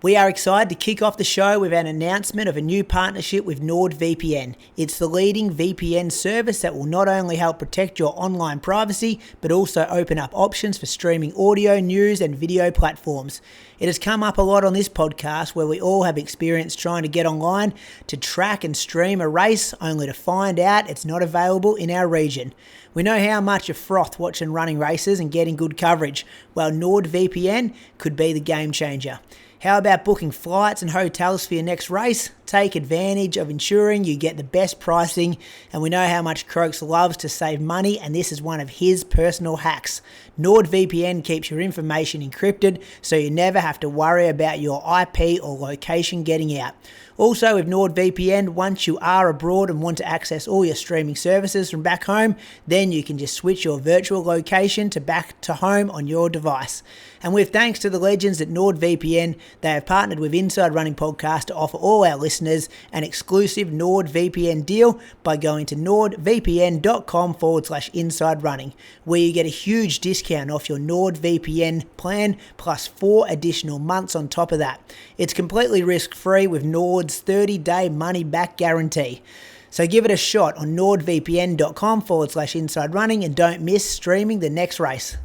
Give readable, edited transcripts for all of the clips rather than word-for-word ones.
We are excited to kick off the show with an announcement of a new partnership with NordVPN. It's the leading VPN service that will not only help protect your online privacy, but also open up options for streaming audio, news, and video platforms. It has come up a lot on this podcast where we all have experience trying to get online to track and stream a race, only to find out it's not available in our region. We know how much you froth watching running races and getting good coverage, while NordVPN could be the game changer. How about booking flights and hotels for your next race? Take advantage of ensuring you get the best pricing, and we know how much Croaks loves to save money, and this is one of his personal hacks. NordVPN keeps your information encrypted, so you never have to worry about your IP or location getting out. Also, with NordVPN, once you are abroad and want to access all your streaming services from back home, then you can just switch your virtual location to back to home on your device. And with thanks to the legends at NordVPN, they have partnered with Inside Running Podcast to offer all our listeners an exclusive NordVPN deal by going to nordvpn.com/inside running, where you get a huge discount off your NordVPN plan plus 4 additional months on top of that. It's completely risk-free with Nord's 30-day money-back guarantee. So give it a shot on nordvpn.com/inside running and don't miss streaming the next race.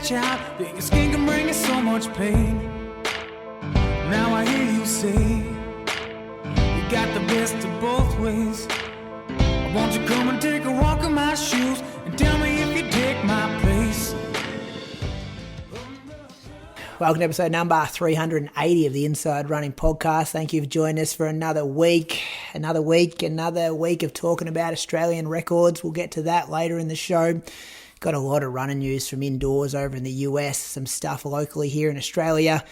Your skin can bring you so much pain. Now I hear you say you got the best of both ways. Won't you come and take a walk in my shoes and tell me if you take my place? Welcome to episode number 380 of the Inside Running Podcast. Thank you for joining us for another week of talking about Australian records. We'll get to that later in the show. Got a lot of running news from indoors over in the US, some stuff locally here in Australia.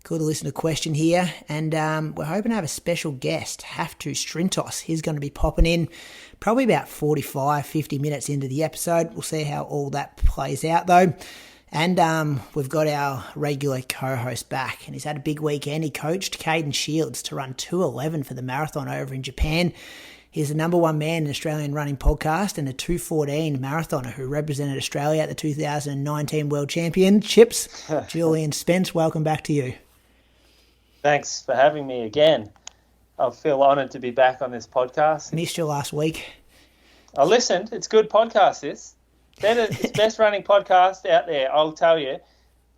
Good to listen to a question here. And we're hoping to have a special guest, Haftu Strintzos. He's going to be popping in probably about 50 minutes into the episode. We'll see how all that plays out though. And we've got our regular co-host back, and he's had a big weekend. He coached Caden to run 2:11 for the marathon over in Japan. He's the number one man in Australian Running Podcast and a 2:14 marathoner who represented Australia at the 2019 World Championships. Julian Spence, welcome back to you. Thanks for having me again. I feel honoured to be back on this podcast. Missed you last week. I listened. It's a good podcast, this. It's best running podcast out there, I'll tell you.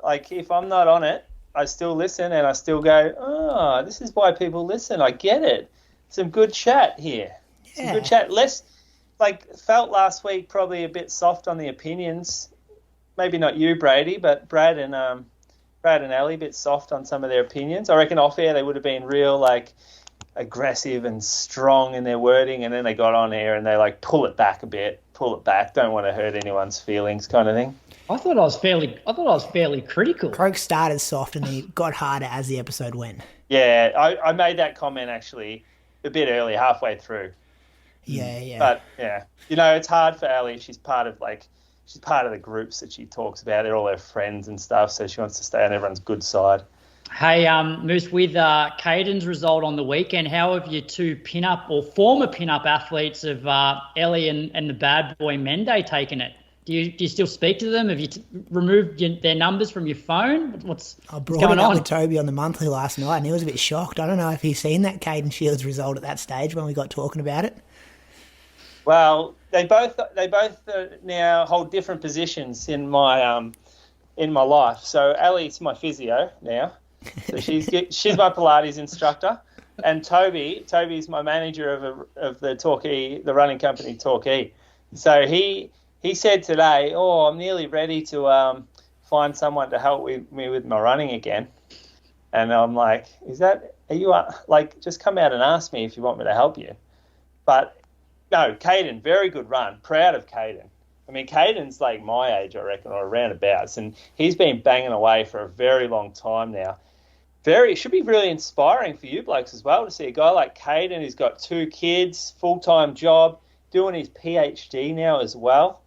Like, if I'm not on it, I still listen and I still go, oh, this is why people listen. I get it. Some good chat here. Some good chat. Less, felt last week probably a bit soft on the opinions. Maybe not you, Brady, but Brad and Ellie, a bit soft on some of their opinions. I reckon off air they would have been real, aggressive and strong in their wording, and then they got on air and they, pull it back a bit, don't want to hurt anyone's feelings kind of thing. I thought I was fairly critical. Croak started soft and then he got harder as the episode went. Yeah, I made that comment actually a bit early, halfway through. Yeah. But yeah, it's hard for Ellie. She's part of the groups that she talks about. They're all her friends and stuff, so she wants to stay on everyone's good side. Hey, Moose, with Caden's result on the weekend, how have your two pin-up or former pin-up athletes of Ellie and the bad boy Mende taken it? Do you still speak to them? Have you removed their numbers from your phone? What's going on? With Toby on the monthly last night, and he was a bit shocked. I don't know if he's seen that Caden Shields result at that stage when we got talking about it. Well, they both now hold different positions in my life. So Ellie's my physio now. So she's my Pilates instructor, and Toby's my manager of the Torquay, the running company Torquay. So he said today, I'm nearly ready to find someone to help me with my running again. And I'm like, are you just come out and ask me if you want me to help you. But no, Caden, very good run. Proud of Caden. I mean, Caden's my age, I reckon, or around abouts, and he's been banging away for a very long time now. it should be really inspiring for you blokes as well to see a guy like Caden who's got 2 kids, full-time job, doing his PhD now as well,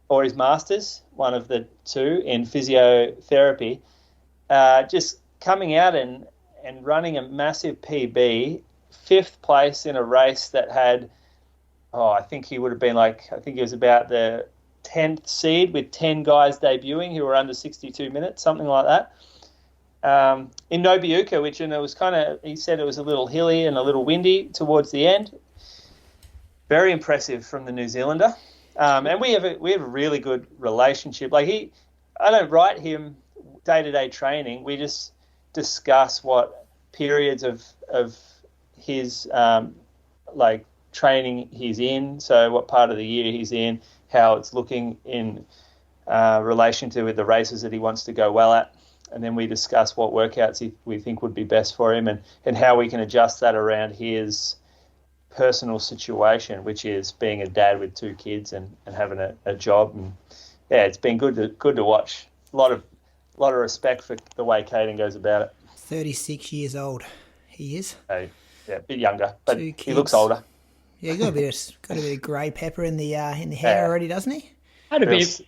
or his master's, one of the 2 in physiotherapy, just coming out and running a massive PB, 5th place in a race that had, I think he would have been I think he was about the 10th seed with 10 guys debuting who were under 62 minutes, something like that. In Nobeoka, and it was he said it was a little hilly and a little windy towards the end. Very impressive from the New Zealander. And we have a really good relationship. I don't write him day-to-day training. We just discuss what periods of his training he's in, so what part of the year he's in, how it's looking in relation to the races that he wants to go well at. And then we discuss what workouts we think would be best for him and how we can adjust that around his personal situation, which is being a dad with 2 kids and having a job. And yeah, it's been good to watch. A lot of respect for the way Caden goes about it. 36 years old, he is. Yeah, a bit younger, but he looks older. Yeah, got a bit of grey pepper in the hair already, doesn't he? Had a bit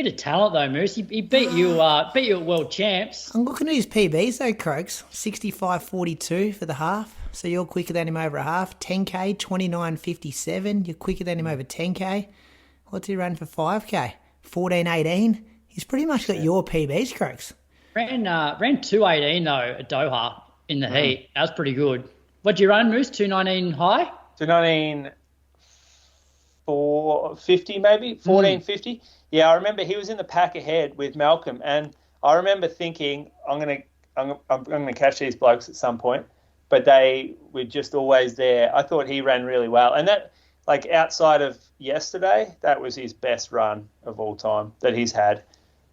of talent though, Moose. He beat you at World Champs. I'm looking at his PBs though, Croaks. 65.42 for the half. So you're quicker than him over a half. 10K, 29.57. You're quicker than him over 10K. What's he run for 5K? 14.18. He's pretty much got your PBs, Croaks. Ran 2.18 though at Doha in the heat. That was pretty good. What'd you run, Moose? 2.19 high? 2.19 450 maybe, 14.50. Yeah, I remember he was in the pack ahead with Malcolm, and I remember thinking I'm gonna catch these blokes at some point, but they were just always there. I thought he ran really well, and that outside of yesterday, that was his best run of all time that he's had.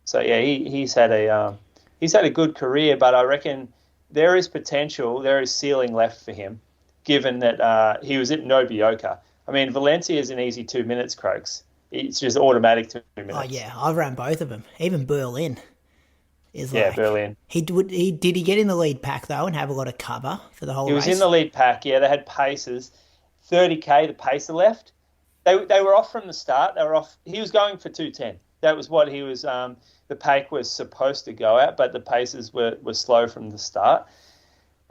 So yeah, he's had a good career, but I reckon there is potential, there is ceiling left for him, given that he was at Nobeoka. I mean, Valencia is an easy 2 minutes, Croaks. It's just automatic 2 minutes. Oh, yeah. I've run both of them. Even Berlin is Berlin. Did he get in the lead pack, though, and have a lot of cover for the whole race? He was in the lead pack, yeah. They had paces. 30K, the pacer left. They were off from the start. They were off. He was going for 2:10. That was what he was, the pace was supposed to go at, but the paces were slow from the start.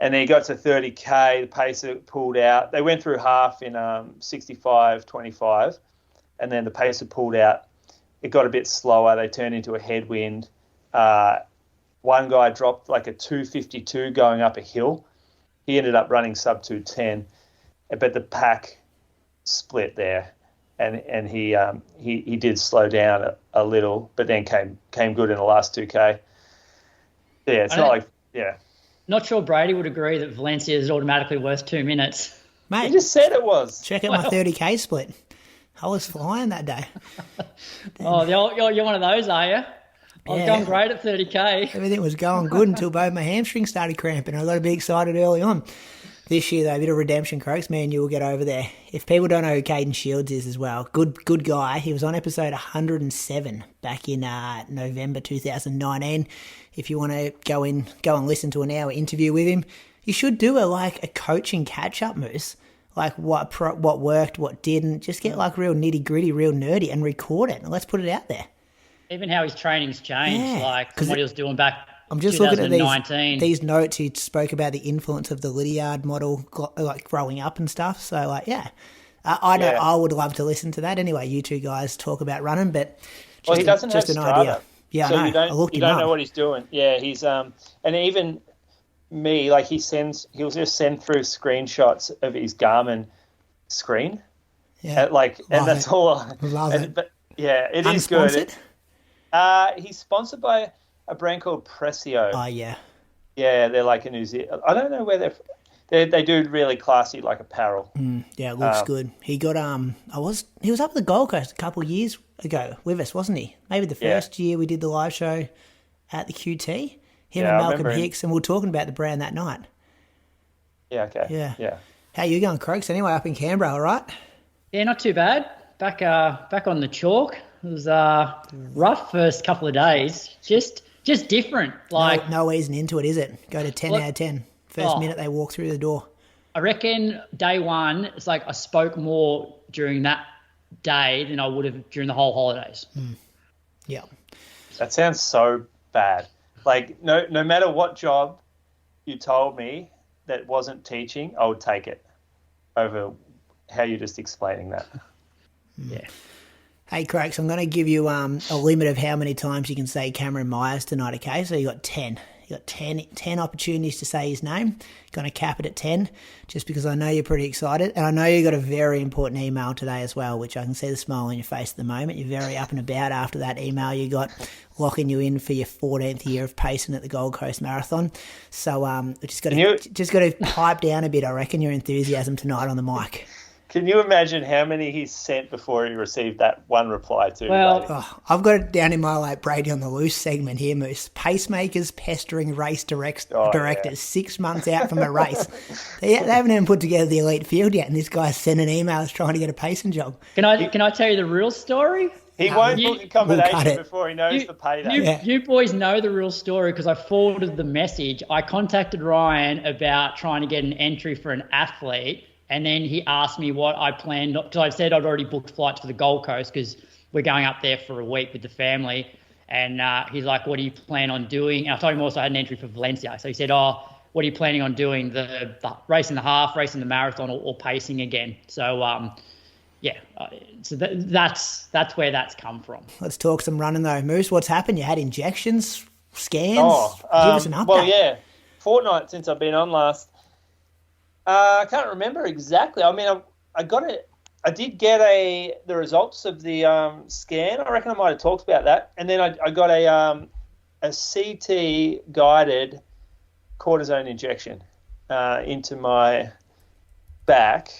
And then he got to 30K, the pacer pulled out. They went through half in 65.25, and then the pacer pulled out. It got a bit slower. They turned into a headwind. One guy dropped a 2:52 going up a hill. He ended up running sub 2:10, but the pack split there, and he did slow down a little, but then came good in the last 2K. Yeah, it's Not sure Brady would agree that Valencia is automatically worth 2 minutes. Mate, he just said it was. Check out my 30K split. I was flying that day. You're one of those, are you? I was going great at 30K. Everything was going good until both my hamstrings started cramping. I got a bit excited early on. This year, though, a bit of redemption, Croaks. Man, you will get over there. If people don't know who Caden Shields is as well, good guy. He was on episode 107 back in November 2019. If you want to go and listen to an hour interview with him, you should do a coaching catch-up, Moose. What worked, what didn't. Just get real nitty-gritty, real nerdy, and record it. And let's put it out there. Even how his training's changed, from what he was doing back I'm just looking at these notes. He spoke about the influence of the Lydiard model, growing up and stuff. So, I would love to listen to that. Anyway, you two guys talk about running, but he doesn't have Strava. Idea. Yeah, so I know. You don't know what he's doing. Yeah, he's and even me, he'll just send through screenshots of his Garmin screen. Yeah, and that's it. all. Love it. But yeah, it is good. He's sponsored by a brand called Prezio. Oh, yeah. Yeah, they're a New Zealand. I don't know where they do really classy apparel. Yeah, it looks good. He got he was up at the Gold Coast a couple of years ago with us, wasn't he? Maybe the first year we did the live show at the QT. Him and Malcolm Hicks, and we were talking about the brand that night. Yeah, okay. Yeah. How you going, Croaks? Anyway, up in Canberra, all right? Yeah, not too bad. Back on the chalk. It was rough first couple of days. Just just different. Like no easing into it, is it? Go to 10 out of 10. First minute they walk through the door. I reckon day one, it's like I spoke more during that day than I would have during the whole holidays. Yeah. That sounds so bad. Like no matter what job you told me that wasn't teaching, I would take it over how you're just explaining that. Yeah. Hey, Craigs, I'm going to give you a limit of how many times you can say Cameron Myers tonight, okay? So you got 10. You got 10 opportunities to say his name. Going to cap it at 10 just because I know you're pretty excited. And I know you got a very important email today as well, which I can see the smile on your face at the moment. You're very up and about after that email you got locking you in for your 14th year of pacing at the Gold Coast Marathon. So just got to pipe down a bit, I reckon, your enthusiasm tonight on the mic. Can you imagine how many he sent before he received that one reply to? Well, I've got it down in my Brady on the loose segment here, Moose. Pacemakers pestering race directors 6 months out from a race. They haven't even put together the elite field yet, and this guy's sending emails trying to get a pacing job. Can I tell you the real story? He won't book accommodation before he knows the payday. You boys know the real story because I forwarded the message. I contacted Ryan about trying to get an entry for an athlete. And then he asked me what I planned, because I said I'd already booked flights for the Gold Coast because we're going up there for a week with the family. And he's like, what do you plan on doing? And I told him also I had an entry for Valencia. So he said, what are you planning on doing? The racing the half, racing the marathon, or pacing again? So, so that's where that's come from. Let's talk some running though. Moose, what's happened? You had injections, scans? Give us an update. Well, yeah, fortnight since I've been on last. I can't remember exactly. I mean, I got it. I did get the results of the scan. I reckon I might have talked about that. And then I got a CT guided cortisone injection into my back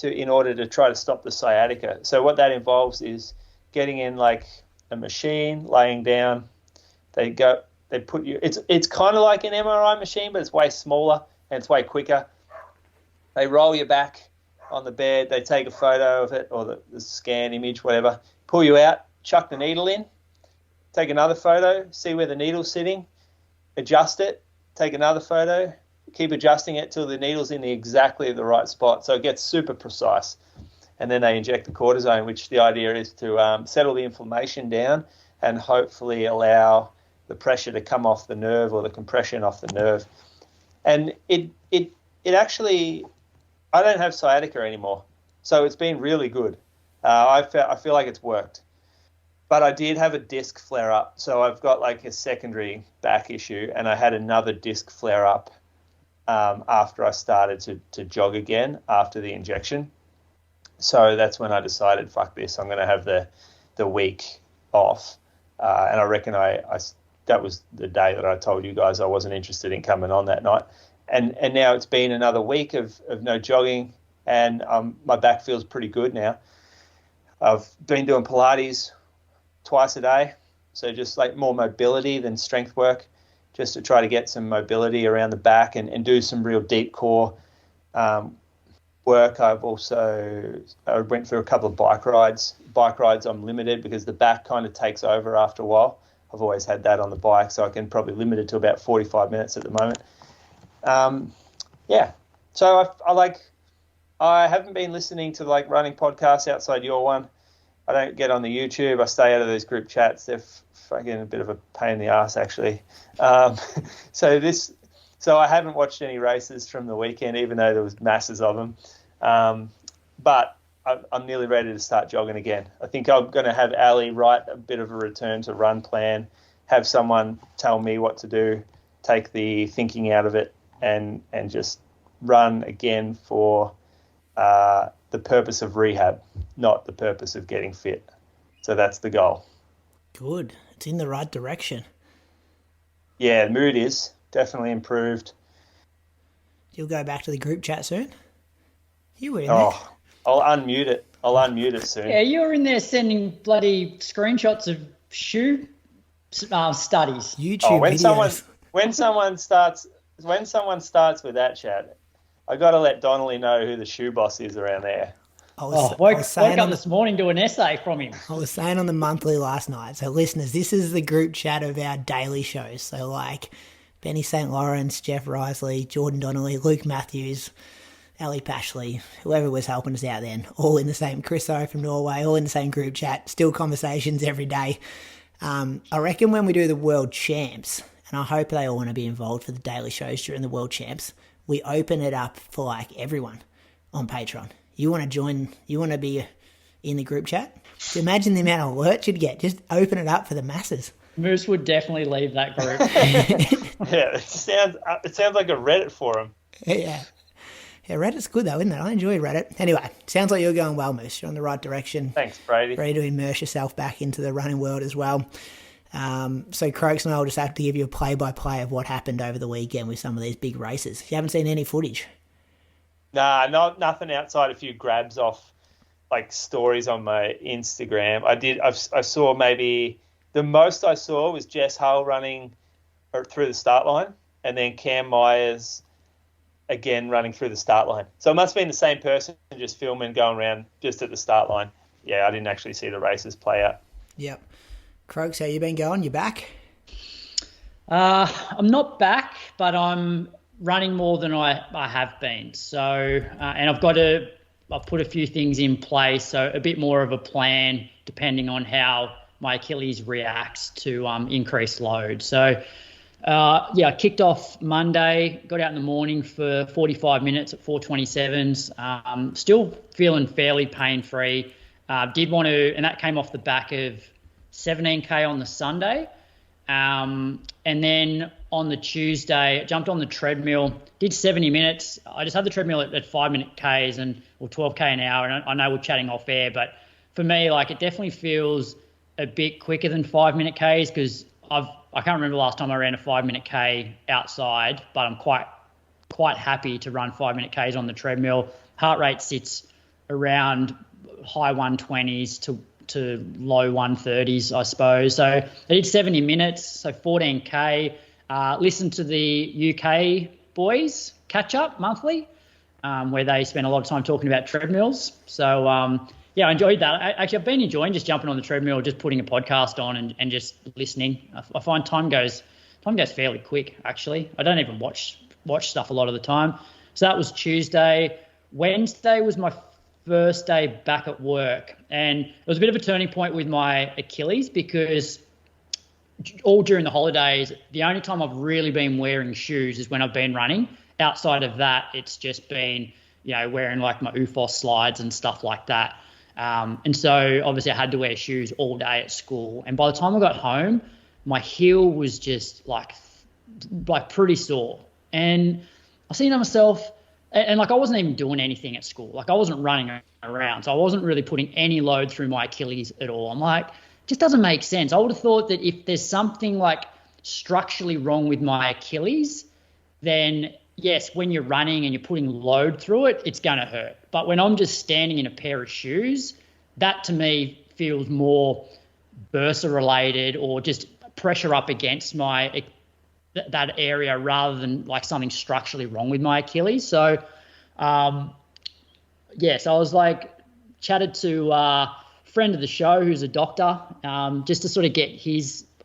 in order to try to stop the sciatica. So what that involves is getting in like a machine, laying down. They put you. It's kind of like an MRI machine, but it's way smaller and it's way quicker. They roll you back on the bed. They take a photo of it or the scan image, whatever. Pull you out, chuck the needle in, take another photo, see where the needle's sitting, adjust it, take another photo, keep adjusting it till the needle's in exactly the right spot. So it gets super precise. And then they inject the cortisone, which the idea is to settle the inflammation down and hopefully allow the pressure to come off the nerve or the compression off the nerve. And it actually... I don't have sciatica anymore, so it's been really good. I feel like it's worked. But I did have a disc flare-up, so I've got like a secondary back issue, and I had another disc flare-up after I started to jog again after the injection. So that's when I decided, fuck this, I'm going to have the week off. And I reckon that was the day that I told you guys I wasn't interested in coming on that night. And now it's been another week of no jogging, and my back feels pretty good now. I've been doing Pilates twice a day, so just like more mobility than strength work, just to try to get some mobility around the back and do some real deep core work. I went through a couple of bike rides. Bike rides I'm limited because the back kind of takes over after a while. I've always had that on the bike, so I can probably limit it to about 45 minutes at the moment. So I haven't been listening to like running podcasts outside your one. I don't get on the YouTube. I stay out of those group chats. They're fucking a bit of a pain in the ass, actually. So I haven't watched any races from the weekend, even though there was masses of them. But I'm nearly ready to start jogging again. I think I'm going to have Ali write a bit of a return to run plan, have someone tell me what to do, take the thinking out of it, and just run again for the purpose of rehab, not the purpose of getting fit. So that's the goal. Good. It's in the right direction. Yeah, the mood is definitely improved. You'll go back to the group chat soon? You were in there. I'll unmute it. I'll unmute it soon. Yeah, you were in there sending bloody screenshots of shoe studies. YouTube videos. When someone starts with that chat, I got to let Donnelly know who the shoe boss is around there. woke up this morning to an essay from him. I was saying on the monthly last night. So listeners, this is the group chat of our daily shows. So like Benny St. Lawrence, Jeff Risley, Jordan Donnelly, Luke Matthews, Ali Pashley, whoever was helping us out then, all in the same, Chris O from Norway, all in the same group chat, still conversations every day. I reckon when we do the World Champs, and I hope they all want to be involved for the daily shows during the World Champs, we open it up for like everyone on Patreon. You want to join, you want to be in the group chat? So imagine the amount of alerts you'd get. Just open it up for the masses. Moose would definitely leave that group. Yeah, it sounds like a Reddit forum. Yeah. Yeah, Reddit's good though, isn't it? I enjoy Reddit. Anyway, sounds like you're going well, Moose. You're on the right direction. Thanks, Brady. Ready to immerse yourself back into the running world as well. So Croaks and I will just have to give you a play-by-play of what happened over the weekend with some of these big races. You haven't seen any footage? Nah, nothing outside a few grabs off like stories on my Instagram. I saw maybe the most I saw was Jess Hull running through the start line, and then Cam Myers again running through the start line. So it must have been the same person just filming, going around just at the start line. Yeah, I didn't actually see the races play out. Yep. Croaks, how you been going? You back? I'm not back, but I'm running more than I have been. So, and I've put a few things in place, so a bit more of a plan depending on how my Achilles reacts to increased load. So, I kicked off Monday, got out in the morning for 45 minutes at 4:27s. Still feeling fairly pain-free. Did want to, and that came off the back of 17K on the Sunday. And then on the Tuesday, jumped on the treadmill, did 70 minutes. I just had the treadmill at 5-minute Ks or 12K an hour. And I know we're chatting off air, but for me, like, it definitely feels a bit quicker than 5-minute Ks because I can't remember the last time I ran a 5-minute K outside, but I'm quite happy to run 5-minute Ks on the treadmill. Heart rate sits around high 120s to low 130s, I suppose. So I did 70 minutes, so 14K. Listened to the UK boys catch up monthly, where they spend a lot of time talking about treadmills. So I enjoyed that. Actually, I've been enjoying just jumping on the treadmill, just putting a podcast on and just listening. I find time goes fairly quick, actually. I don't even watch stuff a lot of the time. So that was Tuesday. Wednesday was my first day back at work, and it was a bit of a turning point with my Achilles because all during the holidays, the only time I've really been wearing shoes is when I've been running. Outside of that, it's just been, wearing like my UFOS slides and stuff like that. And so obviously I had to wear shoes all day at school. And by the time I got home, my heel was just like pretty sore. And I seen to myself, and like I wasn't even doing anything at school. Like I wasn't running around. So I wasn't really putting any load through my Achilles at all. I'm like, just doesn't make sense. I would have thought that if there's something like structurally wrong with my Achilles, then yes, when you're running and you're putting load through it, it's going to hurt. But when I'm just standing in a pair of shoes, that to me feels more bursa related or just pressure up against that area rather than like something structurally wrong with my Achilles. So, so I was like chatted to a friend of the show who's a doctor, just to sort of get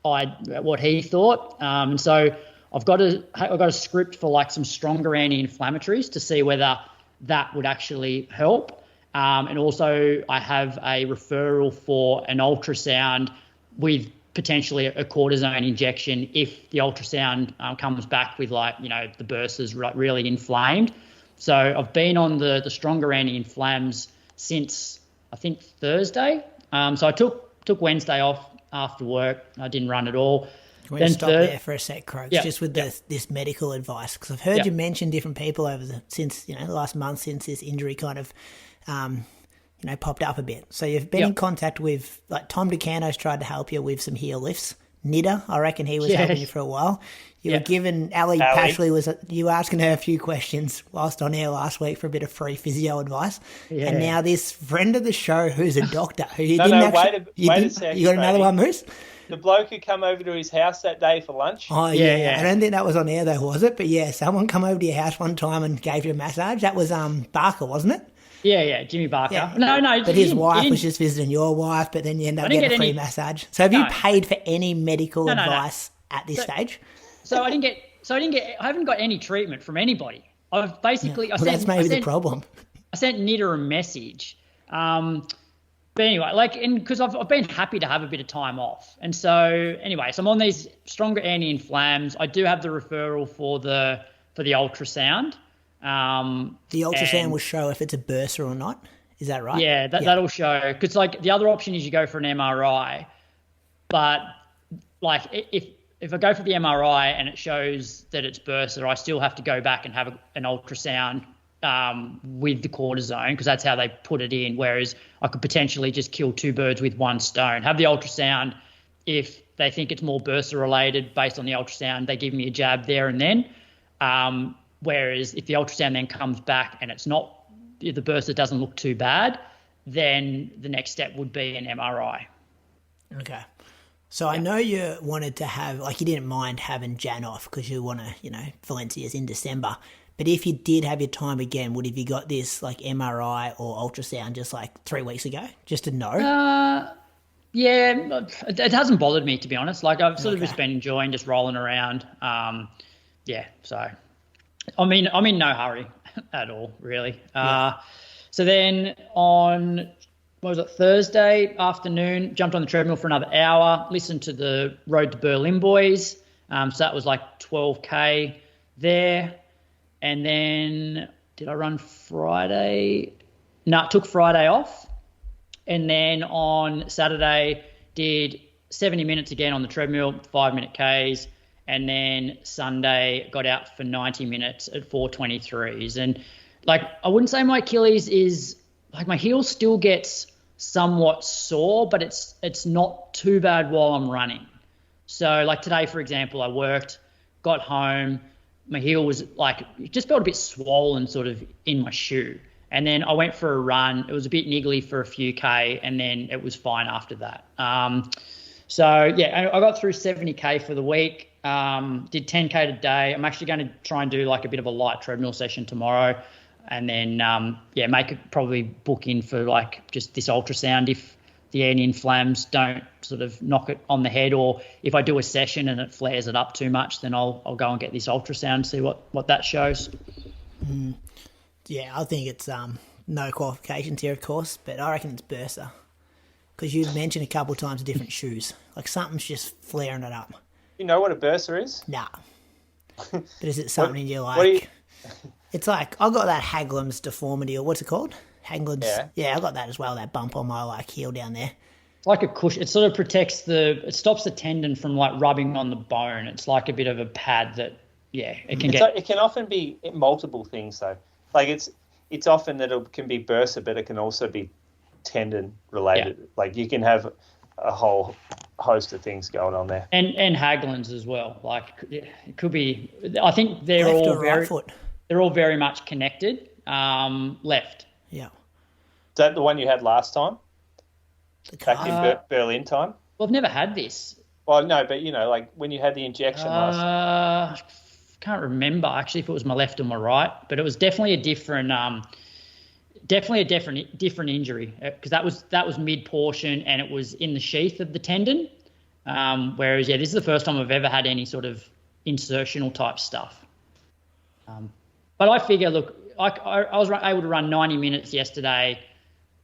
what he thought. And so I've got a script for like some stronger anti-inflammatories to see whether that would actually help. And also I have a referral for an ultrasound with potentially a cortisone injection if the ultrasound comes back with the bursa's really inflamed. So I've been on the stronger anti-inflams since I think Thursday. So I took Wednesday off after work. I didn't run at all. Can we stop there for a sec, Croaks, just with this medical advice? Because I've heard you mention different people since the last month since this injury kind of popped up a bit. So you've been in contact with, like, Tom Ducano's tried to help you with some heel lifts. Nidda, I reckon he was helping you for a while. You were given, Ali Pashley, you were asking her a few questions whilst on air last week for a bit of free physio advice. Yeah. And now this friend of the show who's a doctor who you wait a second. You got another one, Moose? The bloke who come over to his house that day for lunch. Oh, yeah. I don't think that was on air though, was it? But yeah, someone come over to your house one time and gave you a massage. That was Barker, wasn't it? Yeah, Jimmy Barker. Yeah. No. But his wife was just visiting your wife, but then you end up getting a free massage. So have you paid for any medical advice at this stage? So I haven't got any treatment from anybody. I've basically, that's maybe the problem. I sent Nita a message. But anyway, because I've been happy to have a bit of time off. And so anyway, so I'm on these stronger anti-inflams. I do have the referral for the ultrasound. The ultrasound will show if it's a bursa or not. Is that right? Yeah, that'll show. Because the other option is you go for an MRI. But if I go for the MRI and it shows that it's bursa, I still have to go back and have an ultrasound with the cortisone, because that's how they put it in, whereas I could potentially just kill two birds with one stone. Have the ultrasound. If they think it's more bursa related based on the ultrasound, they give me a jab there and then. Whereas if the ultrasound then comes back and it's not, the bursa doesn't look too bad, then the next step would be an MRI. Okay. So I know you wanted to have, you didn't mind having Jan off because you want to, Valencia's in December. But if you did have your time again, would have you got this MRI or ultrasound just 3 weeks ago, just to know? Yeah, it hasn't bothered me, to be honest. I've sort of just been enjoying just rolling around. So I'm in no hurry at all, really. So then on, Thursday afternoon, jumped on the treadmill for another hour, listened to the Road to Berlin boys. So that was 12K there. And then did I run Friday? No, took Friday off. And then on Saturday did 70 minutes again on the treadmill, 5-minute Ks. And then Sunday got out for 90 minutes at 4:23s. And I wouldn't say my Achilles is, my heel still gets somewhat sore, but it's not too bad while I'm running. So today, for example, I worked, got home, my heel was just felt a bit swollen sort of in my shoe. And then I went for a run. It was a bit niggly for a few K, and then it was fine after that. I got through 70K for the week, did 10K today. I'm actually going to try and do a bit of a light treadmill session tomorrow. And then, probably book in for just this ultrasound if the anti-inflams don't sort of knock it on the head, or if I do a session and it flares it up too much, then I'll go and get this ultrasound, see what that shows. Yeah, I think it's no qualifications here, of course, but I reckon it's bursa, because you've mentioned a couple of times different shoes. Something's just flaring it up. You know what a bursa is? Nah. But is it something you like? It's I got that Haglim's deformity, or what's it called? Haglim's. Yeah, I got that as well, that bump on my heel down there. It's like a cushion. It sort of protects it stops the tendon from rubbing on the bone. It's like a bit of a pad that, it can get. It can often be multiple things though. It's often that it can be bursa, but it can also be tendon related. Yeah. You can have a whole host of things going on there. And Haglin's as well. It could be. I think they're left all or right foot? They're all very much connected. Left. Yeah. Is that the one you had last time? Back in Berlin time? Well, I've never had this. Well, no, but when you had the injection last. I can't remember actually if it was my left or my right, but it was definitely a different injury, because that was mid portion and it was in the sheath of the tendon. Whereas this is the first time I've ever had any sort of insertional type stuff. But I figure, look, I was able to run 90 minutes yesterday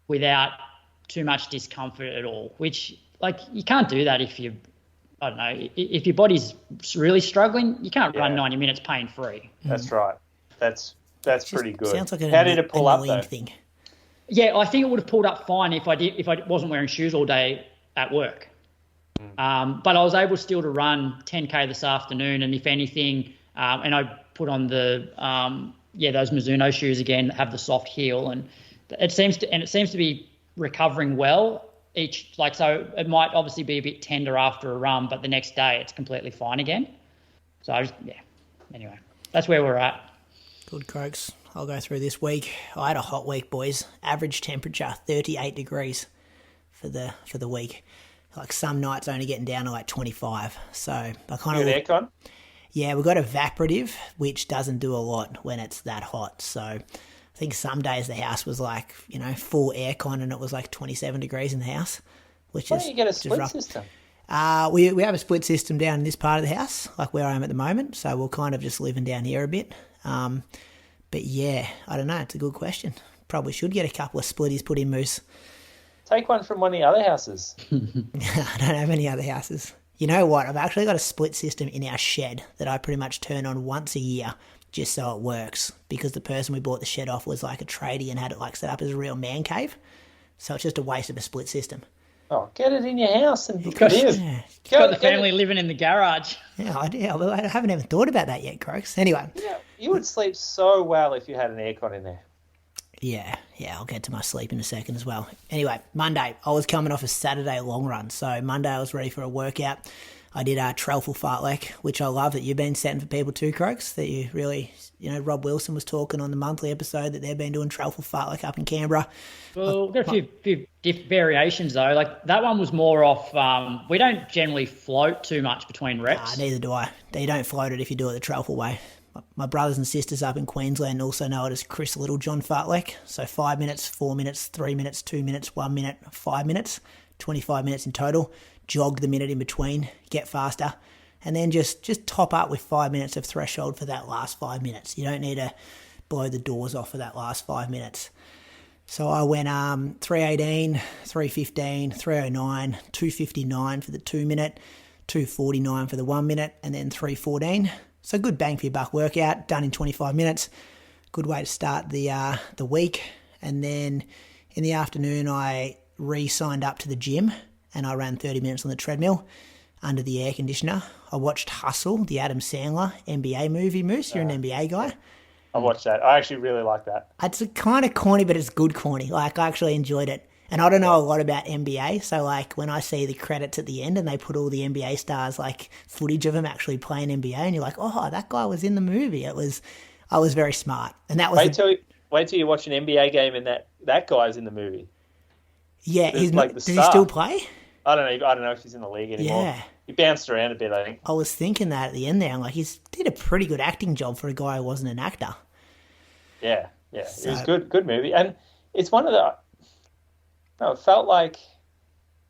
without too much discomfort at all, which you can't do that if if your body's really struggling, you can't run 90 minutes pain free. That's right. That's pretty good. Sounds like how did it pull up though? Thing. Yeah, I think it would have pulled up fine if I wasn't wearing shoes all day at work. But I was able still to run 10K this afternoon, and if anything, and I put on the those Mizuno shoes again that have the soft heel, and it seems to be recovering well. So it might obviously be a bit tender after a run, but the next day it's completely fine again. So anyway, that's where we're at. Good, Croaks. I'll go through this week. I had a hot week, boys. Average temperature 38 degrees for the week. Some nights only getting down to 25. So I kind of aircon. Yeah, we've got evaporative, which doesn't do a lot when it's that hot. So I think some days the house was like, full aircon and it was like 27 degrees in the house, which Why is don't you get a which is split rough. system? We have a split system down in this part of the house, like where I am at the moment. So we're kind of just living down here a bit. But yeah, I don't know. It's a good question. Probably should get a couple of splitties put in, Moose. Take one from one of the other houses. I don't have any other houses. You know what? I've actually got a split system in our shed that I pretty much turn on once a year just so it works, because the person we bought the shed off was like a tradie and had it like set up as a real man cave. So it's just a waste of a split system. Oh, get it in your house and got- live. Yeah, Got the family living in the garage. well, I haven't even thought about that yet, Croaks. Anyway. Yeah, you would sleep so well if you had an aircon in there. Yeah, I'll get to my sleep in a second as well. Anyway, Monday, I was coming off a Saturday long run. So Monday I was ready for a workout. I did a Trelful fartlek, which I love that you've been setting for people too, Croaks, that you really, Rob Wilson was talking on the monthly episode that they've been doing Trelful fartlek up in Canberra. Well, we've got a few variations though. Like that one was more off. We don't generally float too much between reps. Neither do I. You don't float it if you do it the Trelful way. My brothers and sisters up in Queensland also know it as Chris Littlejohn fartlek. So 5 minutes, 4 minutes, 3 minutes, 2 minutes, 1 minute, 5 minutes, 25 minutes in total. Jog the minute in between, get faster, and then just top up with 5 minutes of threshold for that last 5 minutes. You don't need to blow the doors off for that last 5 minutes. So I went 3:18, 3:15, 3:09, 2:59 for the 2 minute, 2:49 for the 1 minute, and then 3:14. So good bang for your buck workout, done in 25 minutes. Good way to start the week. And then in the afternoon, I re-signed up to the gym and I ran 30 minutes on the treadmill under the air conditioner. I watched Hustle, the Adam Sandler NBA movie. Moose, you're an NBA guy. I watched that. I actually really like that. It's kind of corny, but it's good corny. Like, I actually enjoyed it. And I don't know a lot about NBA, so like when I see the credits at the end and they put all the NBA stars, like footage of them actually playing NBA, and you're like, oh, that guy was in the movie. I was very smart, and that was Wait till you watch an NBA game and that guy's in the movie. Yeah, It's like the does he star. still play? I don't know if he's in the league anymore. Yeah. He bounced around a bit, I think. I was thinking that at the end there. I'm like, he's did a pretty good acting job for a guy who wasn't an actor. Yeah. It was good movie, and it's one of the. No, it felt like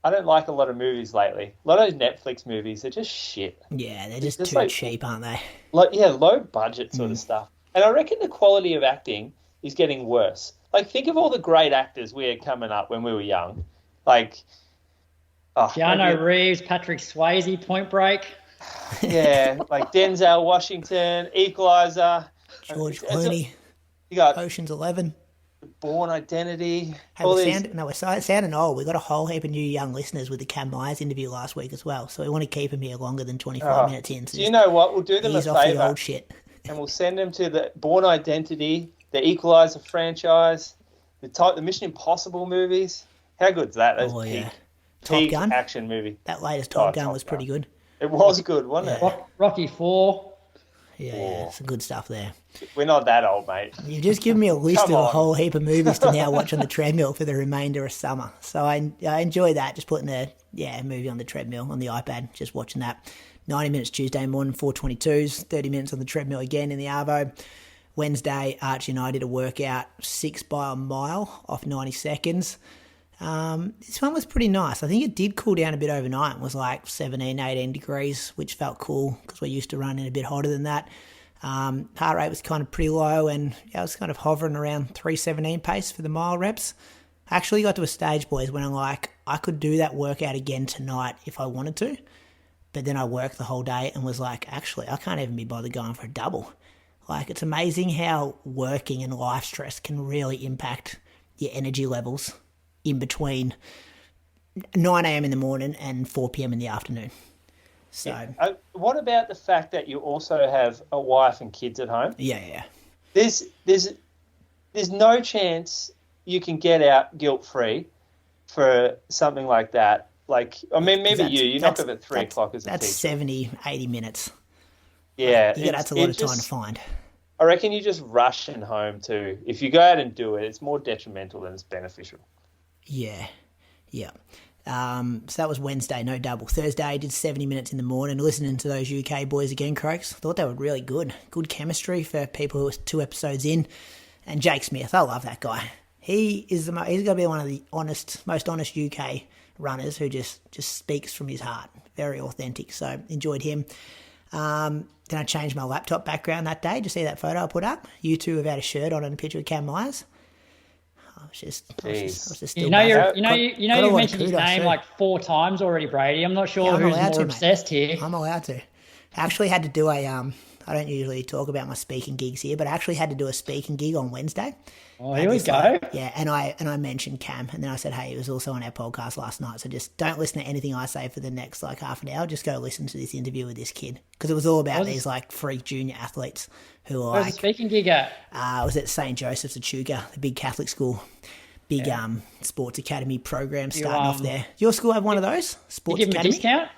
I don't like a lot of movies lately. A lot of those Netflix movies are just shit. Yeah, they're just It's too like- cheap, aren't they? Low budget sort of stuff. And I reckon the quality of acting is getting worse. Like, think of all the great actors we had coming up when we were young. Like, Keanu Reeves, Patrick Swayze, Point Break. Yeah, like Denzel Washington, Equalizer. George Clooney, You got Ocean's 11. Born Identity. Hey, we're sounding old. We got a whole heap of new young listeners with the Cam Myers interview last week as well. So we want to keep them here longer than 25 minutes in. So Do you know what? We'll do them a ease off the favour. old shit. And we'll send them to the Born Identity, the Equalizer franchise, the Mission Impossible movies. How good's that? That's peak Gun? action movie. That latest Top Gun Top was Gun. pretty good. It was good, wasn't it? Rocky 4. Yeah, some good stuff there. We're not that old, mate. You've just given me a list Come of a on. whole heap of movies to now watch on the treadmill for the remainder of summer. So I enjoy that, just putting a movie on the treadmill on the iPad, just watching that. 90 minutes Tuesday morning, 4:22s, 30 minutes on the treadmill again in the Arvo. Wednesday, Archie and I did a workout, 6 by a mile off 90 seconds. This one was pretty nice. I think it did cool down a bit overnight. It was like 17, 18 degrees, which felt cool because we're used to running a bit hotter than that. Heart rate was kind of pretty low, and I was kind of hovering around 3:17 pace for the mile reps. I actually got to a stage, boys, when I'm like, I could do that workout again tonight if I wanted to. But then I worked the whole day and was like, actually, I can't even be bothered going for a double. Like, it's amazing how working and life stress can really impact your energy levels in between 9 a.m. in the morning and 4 p.m. in the afternoon. So, What about the fact that you also have a wife and kids at home? yeah. There's no chance you can get out guilt-free for something like that. Like, I mean, maybe you knock up at 3 o'clock as a That's teacher. 70, 80 minutes. Yeah. That's a lot of time to find. I reckon you just rushing home too. If you go out and do it, it's more detrimental than it's beneficial. Yeah. So that was Wednesday, no double. Thursday, I did 70 minutes in the morning, listening to those UK boys again, Croaks. Thought they were really good. Good chemistry for people who were 2 episodes in. And Jake Smith, I love that guy. He's got to be one of the most honest UK runners who just speaks from his heart. Very authentic. So enjoyed him. Then I changed my laptop background that day. Did you see that photo I put up? You two have had a shirt on and a picture of Cam Myers. I was just still you've mentioned his name like 4 times already, Brady. I'm not sure who's more obsessed here. I'm allowed to. I actually had to do I don't usually talk about my speaking gigs here, but I actually had to do a speaking gig on Wednesday. Oh, here we go. And I mentioned Cam, and then I said, hey, he was also on our podcast last night, so just don't listen to anything I say for the next like half an hour. Just go listen to this interview with this kid, because it was all about these like freak junior athletes who are like. Where's the speaking gig at? I was at St. Joseph's Echuca, the big Catholic school, big sports academy program starting off there. Your school have one of those sports academy? You give them a discount?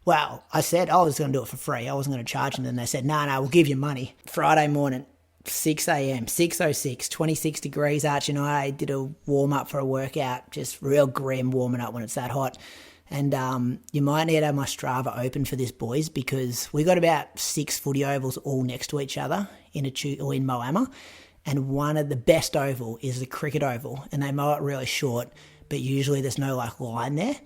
Well, I said I was going to do it for free. I wasn't going to charge them. And they said, no, we'll give you money. Friday morning, 6 a.m., 6:06, 26 degrees. Archie and I did a warm-up for a workout, just real grim warming up when it's that hot. And you might need to have my Strava open for this, boys, because we got about 6 footy ovals all next to each other in Moama. And one of the best oval is the cricket oval. And they mow it really short, but usually there's no like line there.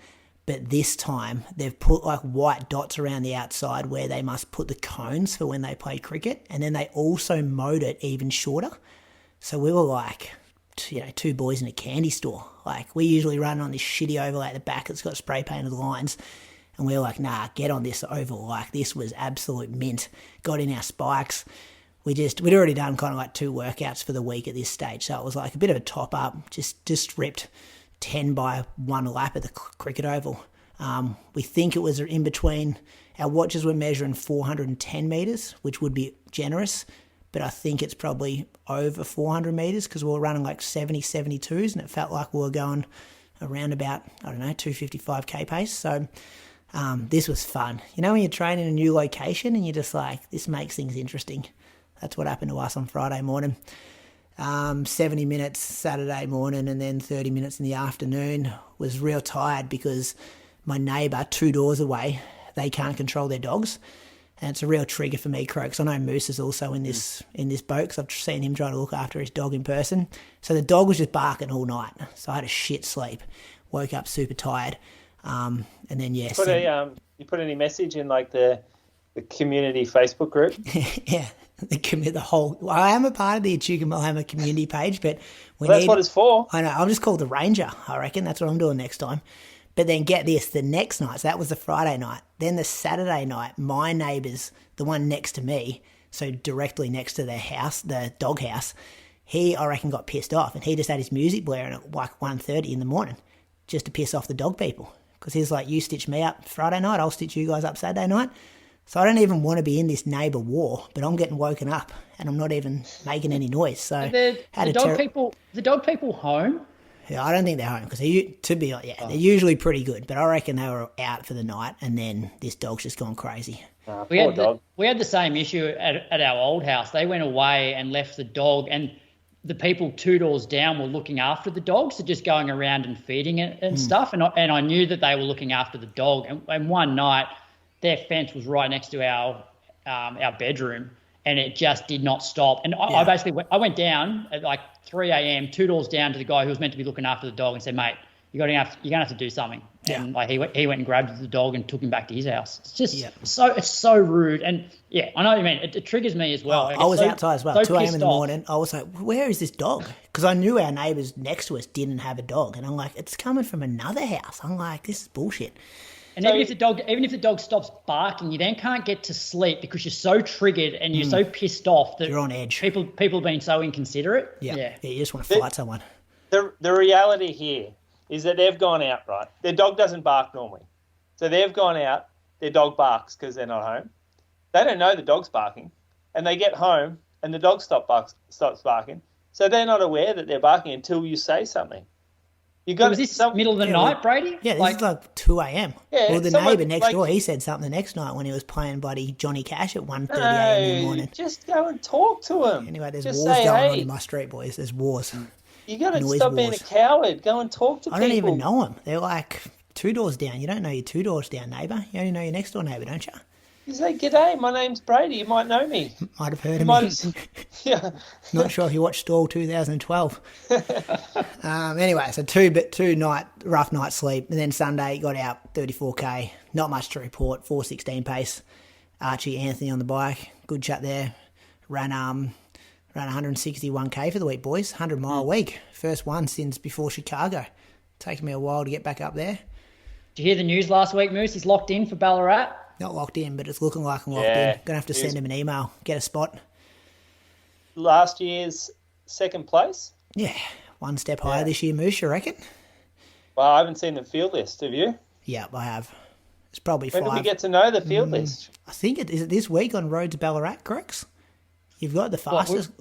But this time they've put like white dots around the outside where they must put the cones for when they play cricket. And then they also mowed it even shorter. So we were like, 2 boys in a candy store. Like we usually run on this shitty oval at the back that's got spray painted lines. And we were like, nah, get on this oval. Like this was absolute mint. Got in our spikes. We'd already done kind of like 2 workouts for the week at this stage. So it was like a bit of a top up, just ripped 10 by 1 lap at the cricket oval. We think it was in between. Our watches were measuring 410 metres, which would be generous, but I think it's probably over 400 metres because we were running like 72s, and it felt like we were going around about, 255k pace. So this was fun. When you're training in a new location and you're just like, this makes things interesting. That's what happened to us on Friday morning. 70 minutes Saturday morning and then 30 minutes in the afternoon. Was real tired because my neighbour 2 doors away, they can't control their dogs. And it's a real trigger for me, Croaks. I know Moose is also in this boat because I've seen him trying to look after his dog in person. So the dog was just barking all night. So I had a shit sleep. Woke up super tired. And then, yes. You put any message in like the community Facebook group? Yeah. I am a part of the Echuca Millrose community page, but that's what it's for. I know. I'm just called the Ranger, I reckon. That's what I'm doing next time. But then get this, the next night, so that was the Friday night. Then the Saturday night, my neighbours, the one next to me, so directly next to their house, the dog house, he, I reckon, got pissed off. And he just had his music blaring at like 1:30 in the morning just to piss off the dog people. Because he's like, you stitch me up Friday night, I'll stitch you guys up Saturday night. So I don't even want to be in this neighbour war, but I'm getting woken up and I'm not even making any noise. So the dog people home? Yeah, I don't think they're home because they're usually pretty good. But I reckon they were out for the night, and then this dog's just gone crazy. We had the same issue at our old house. They went away and left the dog, and the people 2 doors down were looking after the dog, so just going around and feeding it and stuff. And I knew that they were looking after the dog. And one night, their fence was right next to our bedroom, and it just did not stop. And I basically went down at like 3 a.m., 2 doors down to the guy who was meant to be looking after the dog and said, mate, you're gonna have to do something. Yeah. And like he went and grabbed the dog and took him back to his house. It's just it's so rude. And yeah, I know what you mean. It triggers me as well. I was outside as well, 2 a.m. in the morning. I was like, where is this dog? Because I knew our neighbours next to us didn't have a dog, and I'm like, it's coming from another house. I'm like, this is bullshit. And even if the dog stops barking, you then can't get to sleep because you're so triggered and you're so pissed off that you're on edge. People have been so inconsiderate. Yeah, you just want to fight someone. The reality here is that they've gone out, right? Their dog doesn't bark normally. So they've gone out, their dog barks because they're not home. They don't know the dog's barking. And they get home and the dog stops barking. So they're not aware that they're barking until you say something. Was this middle of the night, Brady? Yeah, this is like 2 a.m. Yeah, well, the neighbour next door, he said something the next night when he was playing buddy Johnny Cash at 1:30 a.m. in the morning. Just go and talk to him. Anyway, there's wars going on in my street, boys. There's wars. You got to stop being a coward. Go and talk to people. I don't even know them. They're like 2 doors down. You don't know your 2 doors down neighbour. You only know your next door neighbour, don't you? You say, "G'day, my name's Brady. You might know me." Might have heard You of might me. yeah. Not sure if you watched Stall 2012. Anyway, so rough night sleep, and then Sunday got out 34k. Not much to report. 4:16 pace. Archie Anthony on the bike. Good chat there. Ran 161k for the week, boys. 100-mile week. First one since before Chicago. Taken me a while to get back up there. Did you hear the news last week, Moose? He's locked in for Ballarat. Not locked in, but it's looking like I'm locked in. Gonna have to send him an email, get a spot. Last year's second place? Yeah, one step higher this year, Moose, you reckon? Well, I haven't seen the field list, have you? Yeah, I have. It's probably When 5. do we get to know the field list? I think is it this week on Road to Ballarat, Crooks? You've got the fastest,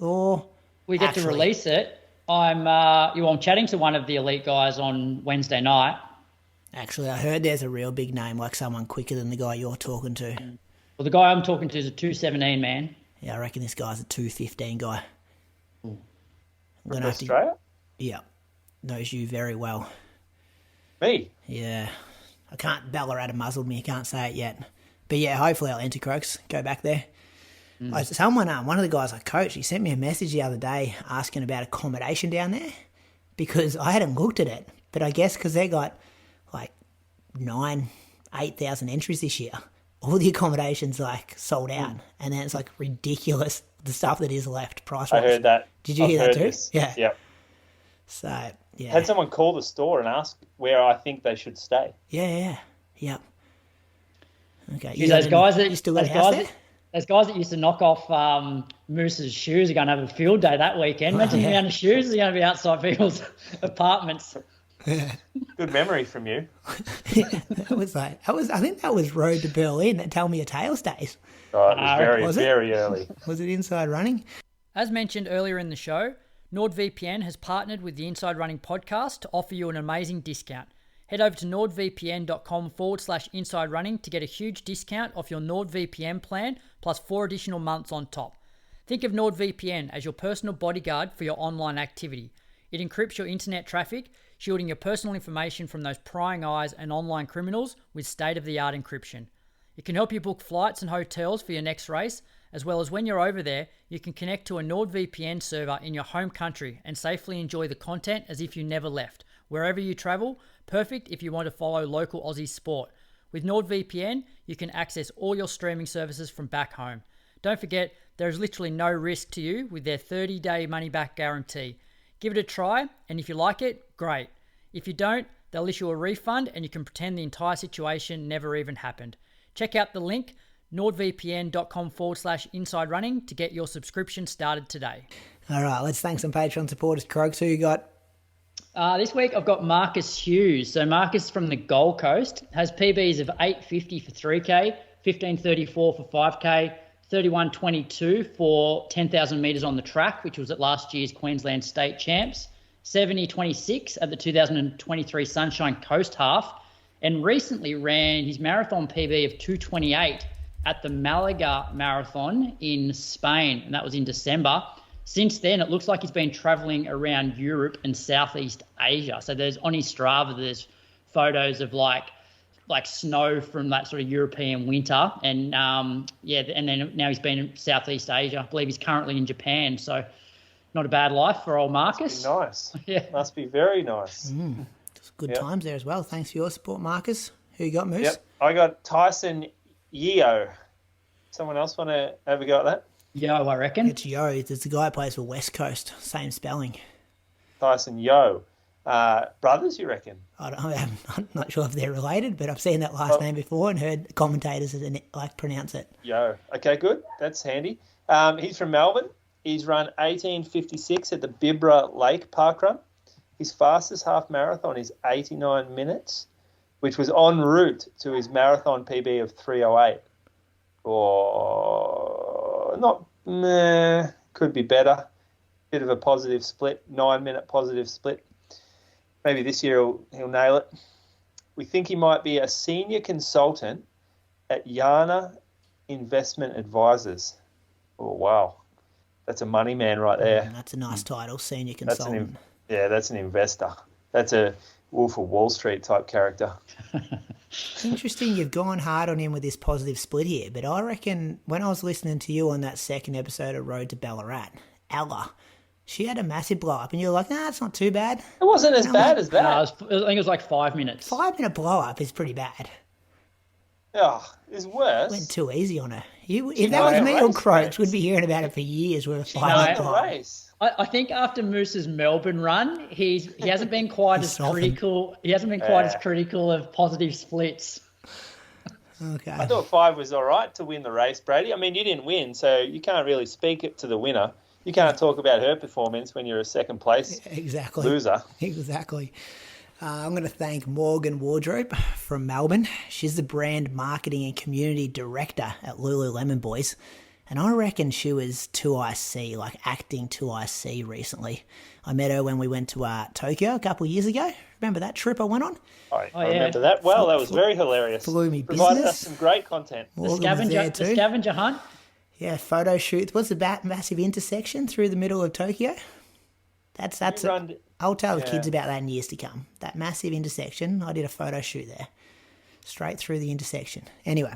We get to release it. I'm chatting to one of the elite guys on Wednesday night. Actually, I heard there's a real big name, like someone quicker than the guy you're talking to. Well, the guy I'm talking to is a 2:17 man. Yeah, I reckon this guy's a 2:15 guy. I'm From Australia? Yeah, knows you very well. Me? Yeah, Ballarat muzzled me. I can't say it yet, but yeah, hopefully I'll enter Croaks. Go back there. One of the guys I coach, he sent me a message the other day asking about accommodation down there because I hadn't looked at it, but I guess because they got like 8,000 entries this year, all the accommodations like sold out, and then it's like ridiculous the stuff that is left price wise. I heard that. Did you hear that too? This. Yeah. Yep. So yeah. Had someone call the store and ask where I think they should stay. Yeah. Okay. Those guys that used to knock off Moose's shoes are going to have a field day that weekend. Imagine the amount of shoes are going to be outside people's apartments. Good memory from you. I think that was Road to Berlin that Tell Me Your Tales days. Oh, it was very early. Was it Inside Running? As mentioned earlier in the show, NordVPN has partnered with the Inside Running podcast to offer you an amazing discount. Head over to nordvpn.com/inside running to get a huge discount off your NordVPN plan plus 4 additional months on top. Think of NordVPN as your personal bodyguard for your online activity. It encrypts your internet traffic, shielding your personal information from those prying eyes and online criminals with state-of-the-art encryption. It can help you book flights and hotels for your next race, as well as when you're over there, you can connect to a NordVPN server in your home country and safely enjoy the content as if you never left. Wherever you travel, perfect if you want to follow local Aussie sport. With NordVPN, you can access all your streaming services from back home. Don't forget, there is literally no risk to you with their 30-day money-back guarantee. Give it a try, and if you like it, great. If you don't, they'll issue a refund and you can pretend the entire situation never even happened. Check out the link, nordvpn.com/inside running to get your subscription started today. All right, let's thank some Patreon supporters. Croaks, who you got? This week I've got Marcus Hughes. So Marcus from the Gold Coast has PBs of 8:50 for 3K, 15:34 for 5K, 31:22 for 10,000 metres on the track, which was at last year's Queensland State Champs, 70:26 at the 2023 Sunshine Coast Half, and recently ran his marathon PB of 2:28 at the Malaga Marathon in Spain, and that was in December. Since then, it looks like he's been travelling around Europe and Southeast Asia. So there's on his Strava, there's photos of like snow from that sort of European winter, and and then now he's been in Southeast Asia. I believe he's currently in Japan. So not a bad life for old Marcus. Must be nice. Yeah, must be very nice. Good times there as well. Thanks for your support, Marcus. Who you got, Moose? Yep, I got Tyson Yeo. Someone else want to have a go at that? Yo, I reckon. It's Yo. It's the guy who plays for West Coast. Same spelling. Tyson Yeo. Brothers, you reckon? I'm not sure if they're related, but I've seen that last name before and heard commentators pronounce it. Yo. Okay, good. That's handy. He's from Melbourne. He's run 18:56 at the Bibra Lake Parkrun. His fastest half marathon is 89 minutes, which was en route to his marathon PB of 3:08. Could be better. Bit of a positive split, 9-minute positive split. Maybe this year he'll nail it. We think he might be a senior consultant at Yana Investment Advisors. Oh, wow. That's a money man right there. That's a nice title, senior consultant. That's an investor. That's a Wolf of Wall Street type character. Interesting you've gone hard on him with this positive split here, but I reckon when I was listening to you on that second episode of Road to Ballarat, Ella, she had a massive blow up and you're like, nah, it's not too bad. It wasn't as bad as that. No, I think it was like 5 minutes. 5-minute blow up is pretty bad. Oh, it's worse. Went too easy on her. If that was me or Croaks, we'd be hearing about it for years with a 5-minute blow up. Race. I think after Moose's Melbourne run, he hasn't been quite as critical. He hasn't been quite as critical of positive splits. Okay. I thought 5 was all right to win the race, Brady. I mean, you didn't win, so you can't really speak it to the winner. You can't talk about her performance when you're a second place loser. Exactly. I'm going to thank Morgan Wardrobe from Melbourne. She's the brand marketing and community director at Lululemon Boys. And I reckon she was 2IC, like acting 2IC recently. I met her when we went to Tokyo a couple of years ago. Remember that trip I went on? I remember that well. That was very hilarious. Flew me Provided business. us some great content. The scavenger hunt? Yeah, photo shoot. What's the massive intersection through the middle of Tokyo? I'll tell the kids about that in years to come. That massive intersection, I did a photo shoot there. Straight through the intersection. Anyway,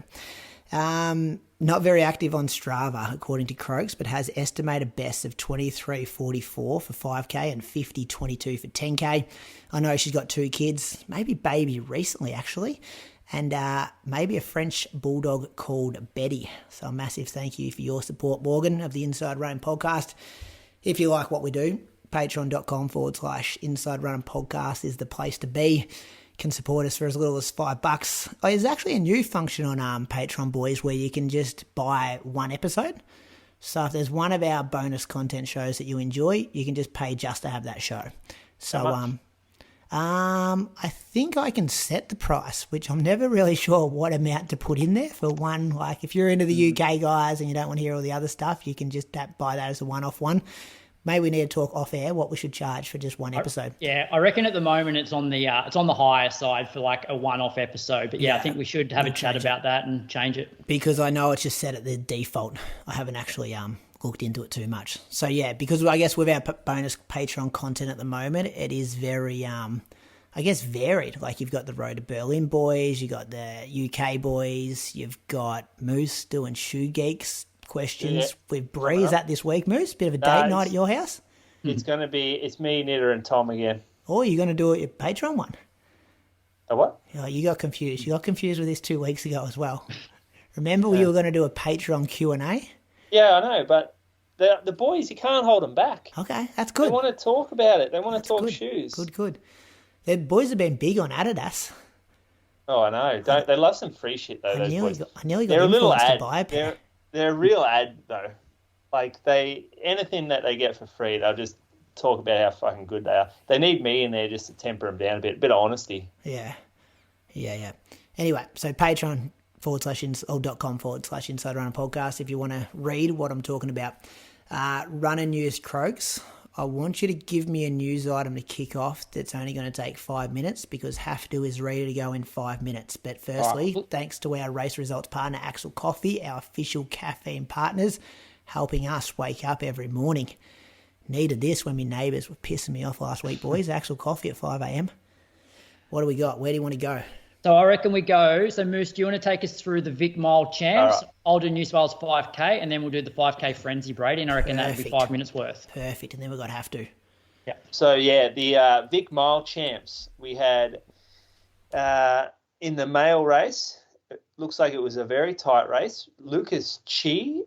not very active on Strava, according to Croaks, but has estimated bests of 23:44 for 5K and 50:22 for 10K. I know she's got 2 kids, maybe baby recently, actually, and maybe a French bulldog called Betty. So a massive thank you for your support, Morgan, of the Inside Running Podcast. If you like what we do, patreon.com/Inside Running Podcast is the place to be. Can support us for as little as $5. Oh, there's actually a new function on Patreon, boys, where you can just buy one episode. So if there's one of our bonus content shows that you enjoy, you can just pay just to have that show. So I think I can set the price, which I'm never really sure what amount to put in there for one. Like if you're into the UK guys and you don't want to hear all the other stuff, you can just buy that as a one-off one. Maybe we need to talk off air what we should charge for just one episode. Yeah, I reckon at the moment it's on the higher side for like a one-off episode. But yeah, I think we should have a chat about that and change it. Because I know it's just set at the default. I haven't actually looked into it too much. So yeah, because I guess with our bonus Patreon content at the moment, it is very varied. Like you've got the Road to Berlin boys, you've got the UK boys, you've got Moose doing Shoe Geeks questions with Bree. Is that this week, Moose? Bit of a date night at your house? It's going to be, it's me, Nitter, and Tom again. Oh, you're going to do your Patreon one? A what? Oh, you got confused. You got confused with this 2 weeks ago as well. Remember you were going to do a Patreon Q&A? Yeah, I know, but the boys, you can't hold them back. Okay, that's good. They want to talk about it. They want to talk shoes. Good. The boys have been big on Adidas. Oh, I know. They love some free shit, though, those boys. I nearly got influenced to buy a pair. They're a real ad, though. Like, anything that they get for free, they'll just talk about how fucking good they are. They need me in there just to temper them down a bit of honesty. Yeah. Anyway, so patreon.com/Inside Runner Podcast if you want to read what I'm talking about. Runner News Croaks. I want you to give me a news item to kick off that's only going to take 5 minutes because Haftu is ready to go in 5 minutes. But firstly, thanks to our race results partner, Axel Coffee, our official caffeine partners, helping us wake up every morning. Needed this when my neighbours were pissing me off last week, boys. Axel Coffee at 5 a.m. What do we got? Where do you want to go? So I reckon we go. So Moose, do you want to take us through the Vic Mile Champs? Right. I'll do New South Wales 5K, and then we'll do the 5K Frenzy, Brady, and I reckon that'll be 5 minutes worth. Perfect, and then we've got Haftu. Yeah. So, the Vic Mile Champs, we had in the male race, it looks like it was a very tight race. Lucas Chi,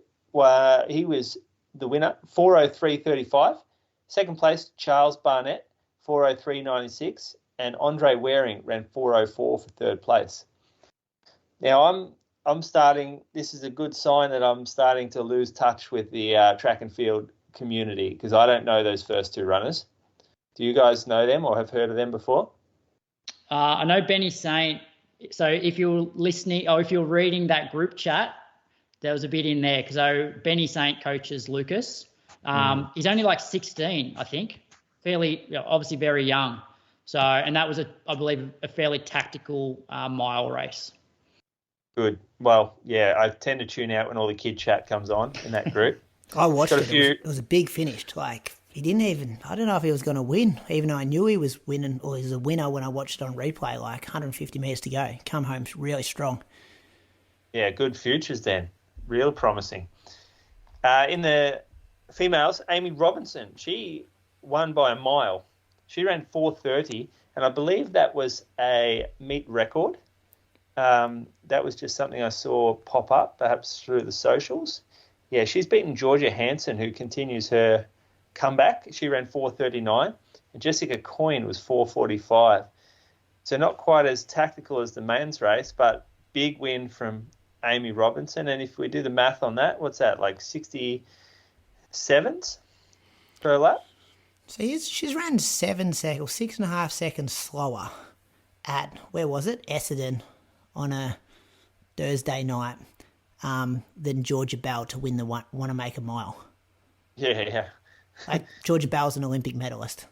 he was the winner, 4:03.35. Second place, Charles Barnett, 4:03.96. And Andre Waring ran 4:04 for third place. Now, I'm starting, this is a good sign that I'm starting to lose touch with the track and field community because I don't know those first two runners. Do you guys know them or have heard of them before? I know Benny Saint. So if you're listening or if you're reading that group chat, there was a bit in there because Benny Saint coaches Lucas. He's only like 16, I think, obviously very young. So, and that was, I believe, a fairly tactical mile race. Good. Well, yeah, I tend to tune out when all the kid chat comes on in that group. I watched it. It was a big finish. Like, he didn't even, I don't know if he was going to win, even though I knew he was winning, or he was a winner when I watched it on replay, like 150 metres to go. Come home really strong. Yeah, good futures then. Real promising. In the females, Amy Robinson, she won by a mile. She ran 4:30, and I believe that was a meet record. That was just something I saw pop up, perhaps through the socials. Yeah, she's beaten Georgia Hansen, who continues her comeback. She ran 4:39, and Jessica Coyne was 4:45. So not quite as tactical as the men's race, but big win from Amy Robinson. And if we do the math on that, what's that, like 67s per lap? So she's ran 7 seconds, or 6.5 seconds slower at, where was it? Essendon on a Thursday night than Georgia Bell to win the Want to Make a Mile. Yeah. Like, Georgia Bell's an Olympic medalist.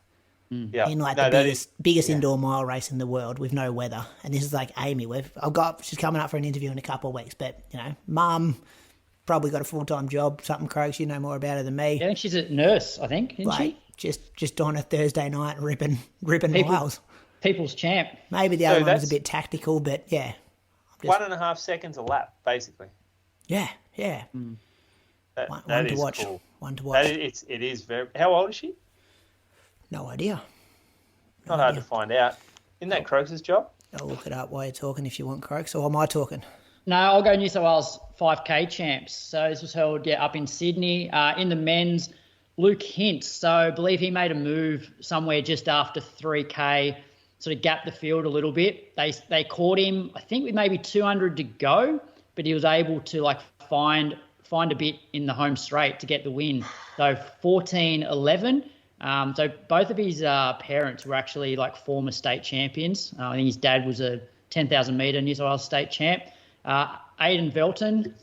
Yeah. In like the biggest indoor mile race in the world with no weather. And this is like Amy. She's coming up for an interview in a couple of weeks, but Mum probably got a full-time job, something croaks, you know more about it than me. Yeah, she's a nurse, I think, isn't she? Just on a Thursday night ripping miles. People's champ. Maybe the other one was a bit tactical, but yeah. 1.5 seconds a lap, basically. Yeah. That to is watch. cool. One to watch. It is very... How old is she? No idea. Not hard to find out. Isn't that Croaks' job? I'll look it up while you're talking if you want, Croaks, or am I talking? No, I'll go New South Wales 5K champs. So this was held up in Sydney. In the men's, Luke Hintz. So I believe he made a move somewhere just after 3K, sort of gapped the field a little bit. They caught him, I think, with maybe 200 to go, but he was able to find a bit in the home straight to get the win. So 14:11. So both of his parents were actually former state champions. I think his dad was a 10,000 metre New South Wales state champ. Aidan Velton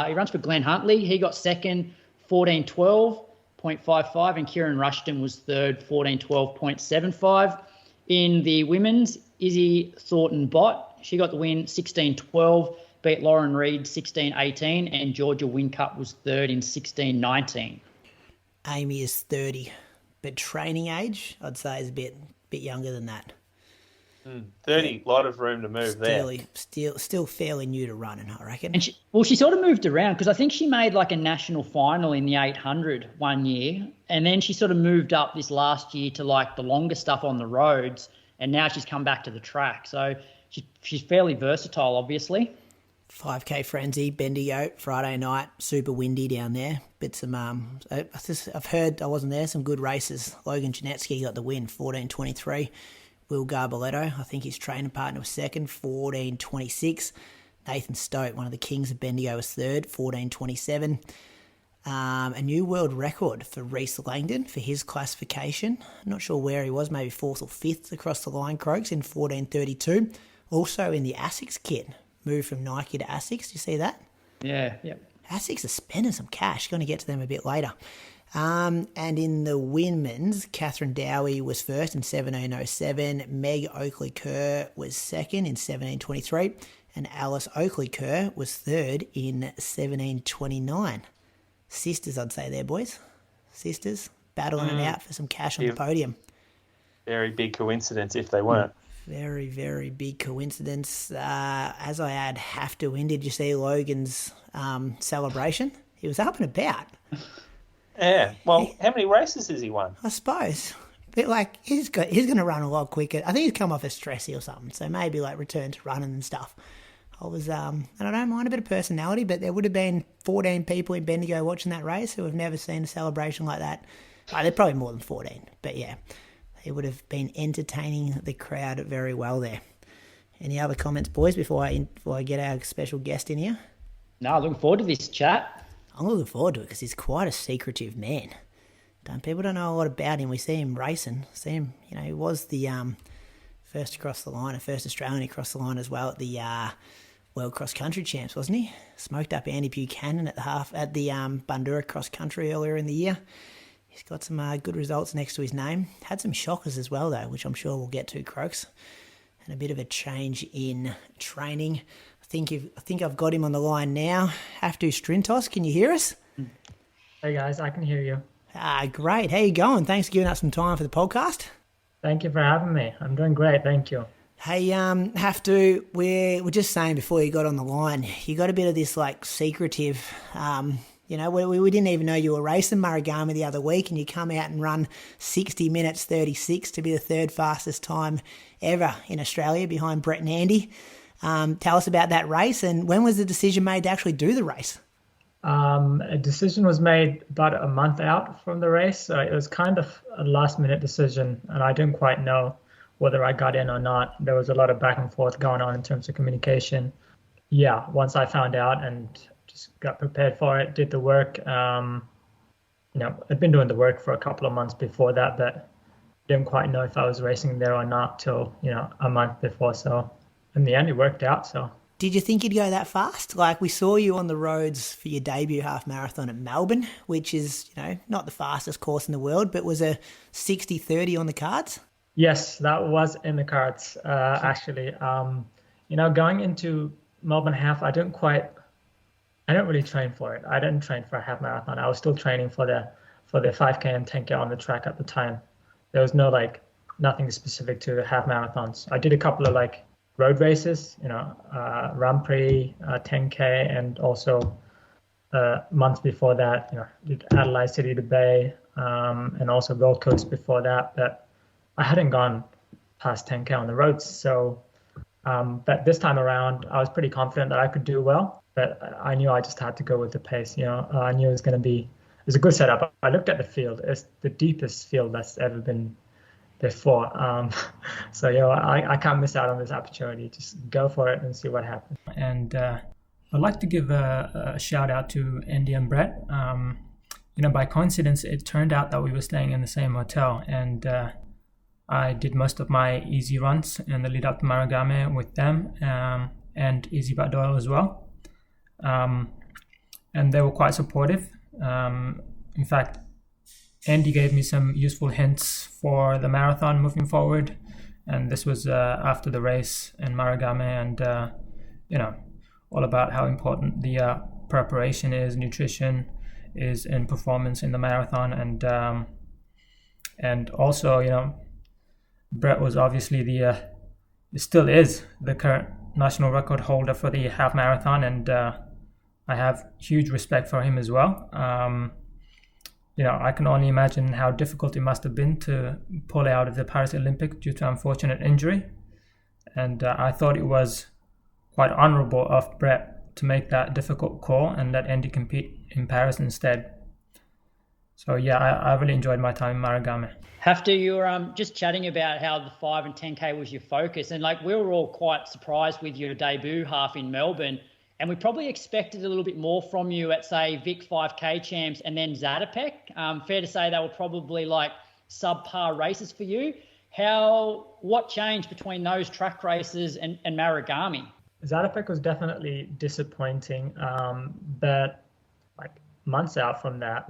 he runs for Glenn Huntley. He got second, 14:12.55, and Kieran Rushton was third, 14:12.75. In the women's, Izzy Thornton-Bott, she got the win, 16:12, beat Lauren Reid 16:18, and Georgia Whincup was third in 16:19. Amy is 30. But training age, I'd say, is a bit younger than that. 30, lot of room to move there. Still fairly new to running, I reckon. And she sort of moved around because I think she made a national final in the 800 one year, and then she sort of moved up this last year to the longer stuff on the roads, and now she's come back to the track. So she's fairly versatile, obviously. 5K frenzy, Bendigo, Friday night, super windy down there. But I've heard, I wasn't there, some good races. Logan Janetsky got the win, 14:23. Will Garbaletto, I think his training partner, was second, 14:26. Nathan Stote, one of the kings of Bendigo, was third, 14:27. A new world record for Reece Langdon for his classification. I'm not sure where he was, maybe fourth or fifth across the line, Croaks, in 14:32. Also in the ASICS kit. Moved from Nike to ASICS. Do you see that? Yeah. ASICS are spending some cash. Going to get to them a bit later. And in the women's, Catherine Dowie was first in 17:07. Meg Oakley-Kerr was second in 17:23. And Alice Oakley-Kerr was third in 17:29. Sisters, I'd say there, boys. Sisters battling it out for some cash on the podium. Very big coincidence if they weren't. Very, very big coincidence. As I add Haftu in, did you see Logan's celebration? He was up and about. Yeah. Well, how many races has he won? I suppose. But he's going to run a lot quicker. I think he's come off a stressy or something, so maybe return to running and stuff. And I don't mind a bit of personality, but there would have been 14 people in Bendigo watching that race who have never seen a celebration like that. They're probably more than 14, but yeah. He would have been entertaining the crowd very well there. Any other comments, boys, before I get our special guest in here? No, looking forward to this chat. I'm looking forward to it because he's quite a secretive man. People don't know a lot about him. We see him racing. He was the first across the line, first Australian across the line as well at the World Cross Country Champs, wasn't he? Smoked up Andy Buchanan at the Bundoora Cross Country earlier in the year. He's got some good results next to his name. Had some shockers as well, though, which I'm sure we'll get to, Croaks. And a bit of a change in training. I think I've got him on the line now. Haftu Strintzos, can you hear us? Hey guys, I can hear you. Great. How you going? Thanks for giving us some time for the podcast. Thank you for having me. I'm doing great. Thank you. Hey, Haftu, we're just saying before you got on the line, you got a bit of this like secretive, we didn't even know you were racing Marugame the other week, and you come out and run 60 minutes 36 to be the third fastest time ever in Australia behind Brett and Andy. Tell us about that race, and when was the decision made to actually do the race? A decision was made about a month out from the race. So it was kind of a last minute decision, and I didn't quite know whether I got in or not. There was a lot of back and forth going on in terms of communication. Yeah, once I found out and just got prepared for it, did the work. I'd been doing the work for a couple of months before that, but didn't quite know if I was racing there or not till, a month before. So in the end, it worked out. So. Did you think you'd go that fast? Like, we saw you on the roads for your debut half marathon at Melbourne, which is, not the fastest course in the world, but was a 60-30 on the cards? Yes, that was in the cards, actually. Going into Melbourne Half, I didn't really train for it. I didn't train for a half marathon. I was still training for the 5K and 10K on the track at the time. There was nothing specific to half marathons. I did a couple of road races, Grand Prix, 10K, and also months before that, did Adelaide City to Bay, and also Gold Coast before that. But I hadn't gone past 10K on the roads. So, but this time around, I was pretty confident that I could do well, but I knew I just had to go with the pace. I knew it was a good setup. I looked at the field. It's the deepest field that's ever been before. So, I can't miss out on this opportunity. Just go for it and see what happens. And I'd like to give a shout out to Andy and Brett. By coincidence, it turned out that we were staying in the same hotel, and I did most of my easy runs in the lead up to Marugame with them, and Easy But Doyle as well. And they were quite supportive. In fact, Andy gave me some useful hints for the marathon moving forward. And this was after the race in Marugame, and, all about how important the preparation is, nutrition is in performance in the marathon. And also, Brett was obviously still is the current national record holder for the half marathon, and I have huge respect for him as well. I can only imagine how difficult it must have been to pull out of the Paris Olympics due to unfortunate injury, and I thought it was quite honourable of Brett to make that difficult call and let Andy compete in Paris instead. So yeah, I really enjoyed my time in Marugame. Haftu, you were just chatting about how the 5 and 10K was your focus, and we were all quite surprised with your debut half in Melbourne, and we probably expected a little bit more from you at, say, Vic 5K champs and then Zatopek. Fair to say they were probably subpar races for you. What changed between those track races and Marugame? Zatopek was definitely disappointing, but months out from that,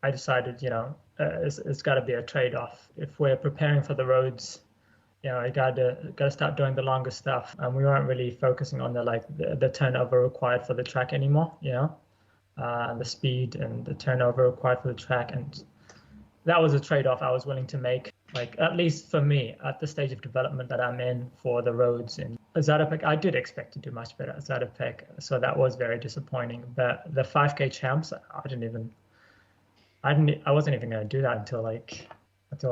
I decided, it's got to be a trade-off. If we're preparing for the roads, you got to start doing the longer stuff. And we weren't really focusing on the turnover required for the track anymore, and the speed and the turnover required for the track. And that was a trade-off I was willing to make, at least for me, at the stage of development that I'm in for the roads. And Zatopek, I did expect to do much better at Zatopek, so that was very disappointing. But the 5K champs, I wasn't even going to do that until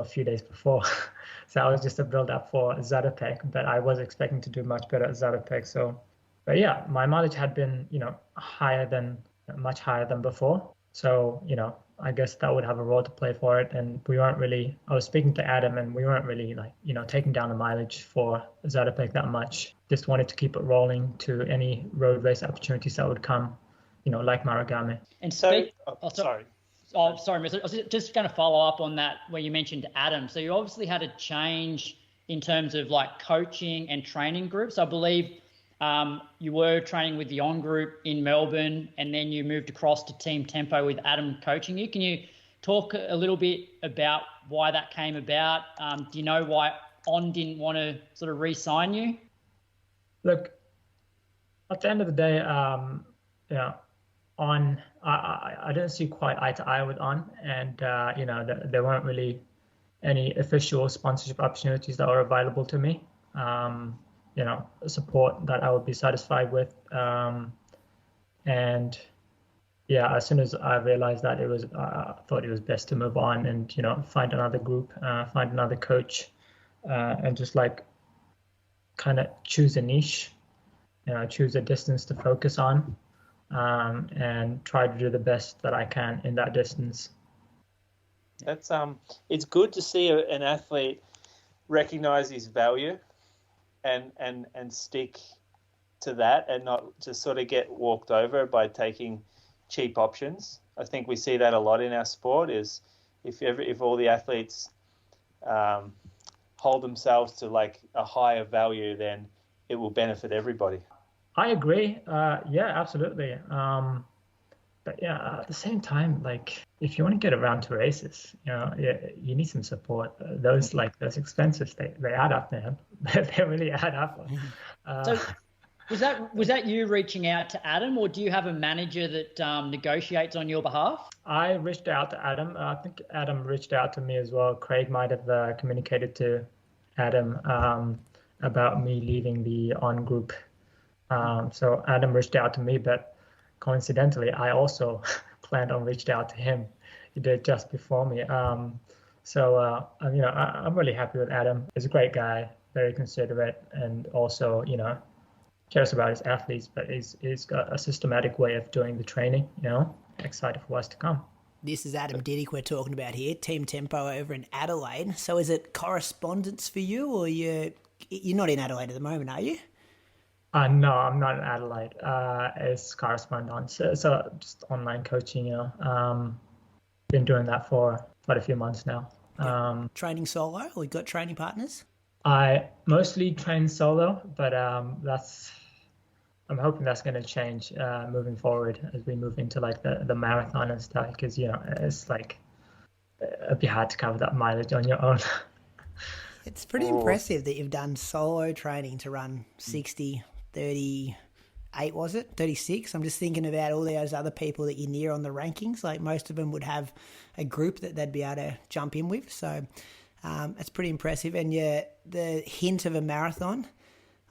a few days before. So that was just a build up for Zatopek, but I was expecting to do much better at Zatopek. So, but yeah, my mileage had been, much higher than before. So, I guess that would have a role to play for it. And I was speaking to Adam, and we weren't really taking down the mileage for Zatopek that much. Just wanted to keep it rolling to any road race opportunities that would come, like Marugame. And sorry. Oh, sorry, Mister. I was just going to follow up on that where you mentioned Adam. So you obviously had a change in terms of coaching and training groups. I believe you were training with the On Group in Melbourne, and then you moved across to Team Tempo with Adam coaching you. Can you talk a little bit about why that came about? Do you know why On didn't want to sort of re-sign you? Look, at the end of the day, I didn't see quite eye to eye with On, and there weren't really any official sponsorship opportunities that were available to me. Support that I would be satisfied with, and yeah, as soon as I realized that, I thought it was best to move on and find another group, find another coach, and just like kind of choose a niche, choose a distance to focus on. And try to do the best that I can in that distance. That's it's good to see an athlete recognize his value and stick to that, and not just sort of get walked over by taking cheap options. I think we see that a lot in our sport. Is if all the athletes hold themselves to like a higher value, then it will benefit everybody. I agree. Yeah, absolutely. But yeah, at the same time, like if you want to get around to races, you need some support. Those expenses, they add up, man. They really add up. So was that you reaching out to Adam, or do you have a manager that negotiates on your behalf? I reached out to Adam. I think Adam reached out to me as well. Craig might have communicated to Adam about me leaving the On group. So Adam reached out to me, but coincidentally, I also planned on reaching out to him. He did just before me. I'm really happy with Adam. He's a great guy, very considerate, and also, cares about his athletes, but he's got a systematic way of doing the training, excited for what's to come. This is Adam Didyk we're talking about here, Team Tempo over in Adelaide. So is it correspondence for you, or you're not in Adelaide at the moment, are you? No, I'm not in Adelaide. It's correspondence. So just online coaching, been doing that for quite a few months now. Training solo, or you got training partners? I mostly train solo, but I'm hoping that's going to change moving forward as we move into like the marathon and stuff, because it's like it'd be hard to cover that mileage on your own. It's pretty impressive that you've done solo training to run 60, 38, was it? 36? I'm just thinking about all those other people that you're near on the rankings. Like most of them would have a group that they'd be able to jump in with. So it's pretty impressive. And the hint of a marathon,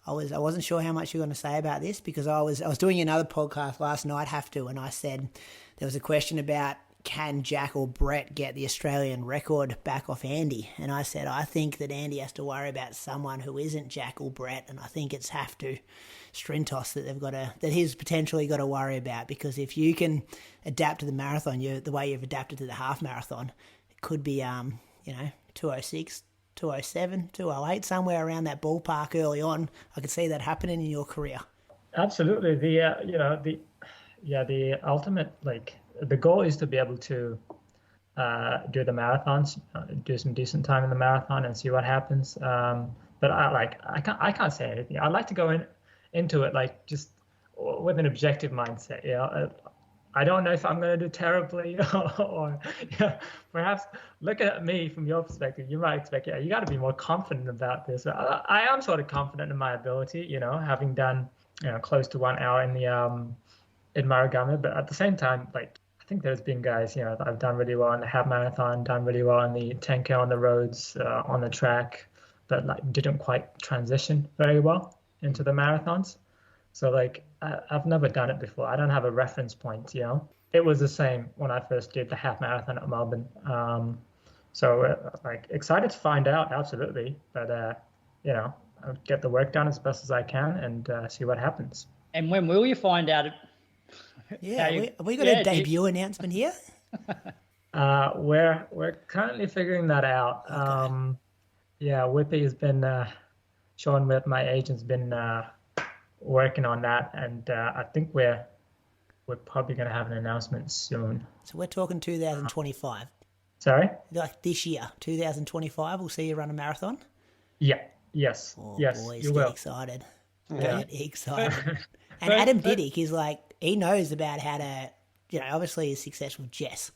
I wasn't sure how much you were going to say about this, because I was doing another podcast last night, Haftu, and I said there was a question about, can Jack or Brett get the Australian record back off Andy? And I said, I think that Andy has to worry about someone who isn't Jack or Brett, and I think it's Haftu Strintzos that he's potentially got to worry about, because if you can adapt to the marathon, the way you've adapted to the half marathon, it could be 206, 207, 208, somewhere around that ballpark early on. I could see that happening in your career. Absolutely. The ultimate, like, the goal is to be able to do the marathons, do some decent time in the marathon and see what happens. But I can't say anything. I like to go into it like just with an objective mindset. I don't know if I'm going to do terribly or perhaps look at me from your perspective. You might expect, you got to be more confident about this. I am sort of confident in my ability, having done close to 1 hour in the in Marugame, but at the same time, like, I think there's been guys, that I've done really well in the half marathon, done really well in the 10K on the roads, on the track, but like didn't quite transition very well into the marathons. So like, I've never done it before. I don't have a reference point, It was the same when I first did the half marathon at Melbourne. Like excited to find out, absolutely. But, I'll get the work done as best as I can and see what happens. And when will you find out? Yeah, have we got a debut announcement here? We're currently figuring that out. Okay. Whippy has been, Sean Whip, my agent's been working on that, and I think we're probably going to have an announcement soon. So we're talking 2025. Sorry? Like this year, 2025, we'll see you run a marathon? Yeah. Yes. Oh, yes, boys, you get will. Excited. Yeah. Get excited. And Adam Didyk is like, he knows about how to, obviously he's successful with Jess.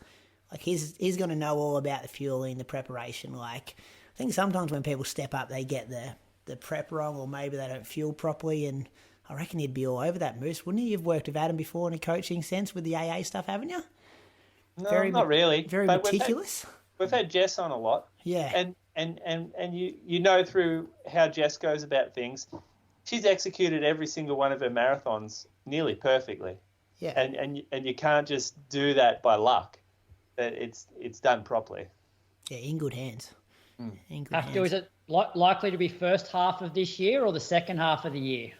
Like he's going to know all about the fueling, the preparation. Like I think sometimes when people step up, they get the prep wrong, or maybe they don't fuel properly. And I reckon he'd be all over that, Moose, wouldn't he? You've worked with Adam before in a coaching sense with the AA stuff, haven't you? No, not really. Very but meticulous. We've had Jess on a lot. Yeah. And you know through how Jess goes about things, she's executed every single one of her marathons nearly perfectly. Yeah. And you can't just do that by luck. That it's done properly. Yeah, in good hands. In good Haftu, hands. is it likely to be first half of this year or the second half of the year?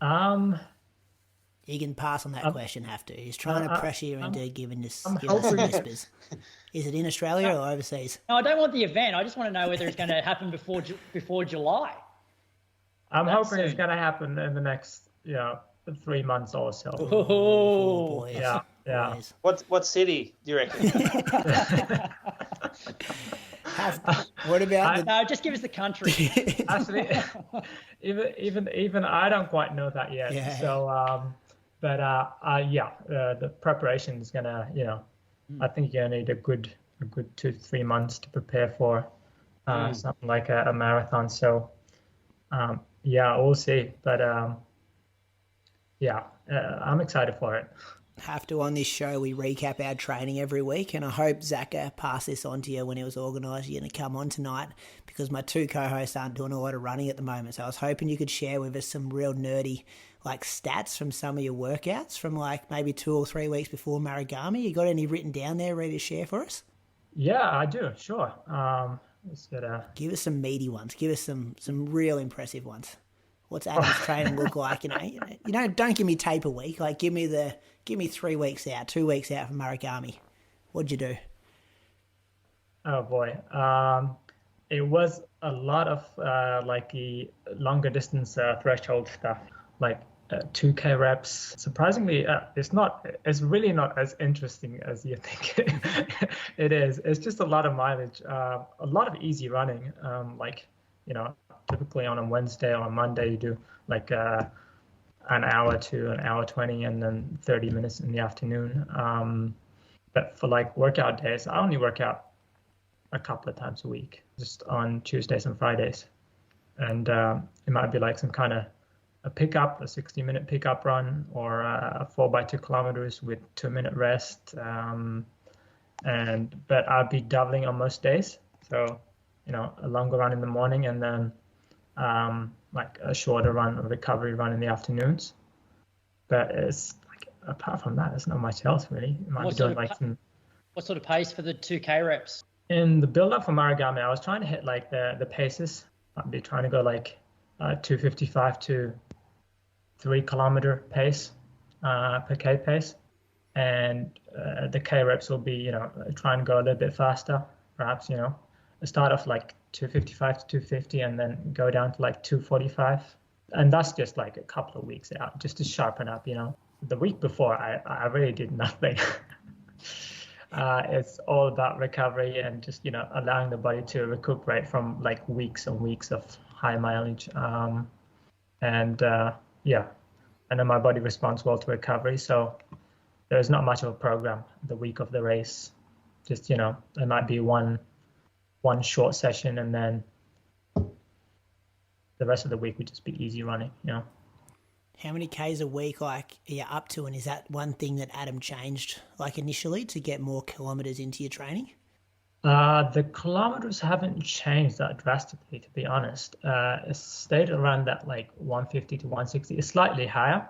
You can pass on that question, Haftu. He's trying to pressure you into giving us some whispers. Is it in Australia or overseas? No, I don't want the event. I just want to know whether it's going to happen before July. I'm hoping it's going to happen in the next 3 months or so. Oh, boys. Yeah. Boys. What city do you reckon? What about No, just give us the country. Actually, even I don't quite know that yet. Yeah. So, the preparation is gonna, I think you're gonna need a good 2 to 3 months to prepare for something like a marathon. So, we'll see. But I'm excited for it. Haftu, on this show, we recap our training every week, and I hope Zaka passed this on to you when it was organised. You're going to come on tonight because my two co-hosts aren't doing a lot of running at the moment. So I was hoping you could share with us some real nerdy stats from some of your workouts from maybe 2 or 3 weeks before Marugame. You got any written down there ready to share for us? Yeah, I do. Sure. Give us some meaty ones. Give us some real impressive ones. What's Adam's training look like? Don't give me tape a week. Give me 3 weeks out, 2 weeks out from Marugame. What'd you do? Oh boy, it was a lot of the longer distance threshold stuff, 2K reps. Surprisingly, it's really not as interesting as you think it is. It's just a lot of mileage, a lot of easy running. Typically on a Wednesday or a Monday, you do an hour to an hour 20 and then 30 minutes in the afternoon. But for workout days, I only work out a couple of times a week, just on Tuesdays and Fridays. And it might be some kind of a pickup, a 60-minute pickup run, or a 4x2 kilometers with 2-minute rest. But I'll be doubling on most days. So, a longer run in the morning and then a shorter run, a recovery run in the afternoons. But it's apart from that, there's not much else really. You might be doing what sort of pace for the 2K reps? In the build-up for Marugame, I was trying to hit the paces. I'd be trying to go 255 to 3 kilometer pace per K pace, and the K reps will be try and go a little bit faster, perhaps start off 255 to 250 and then go down to 245, and that's just a couple of weeks out just to sharpen up. The week before I really did nothing. It's all about recovery and just allowing the body to recuperate from weeks and weeks of high mileage, and then my body responds well to recovery, so there's not much of a program the week of the race. Just there might be one short session, and then the rest of the week would just be easy running. How many Ks a week are you up to, and is that one thing that Adam changed initially to get more kilometres into your training? The kilometers haven't changed that drastically, to be honest. It's stayed around that 150 to 160. It's slightly higher,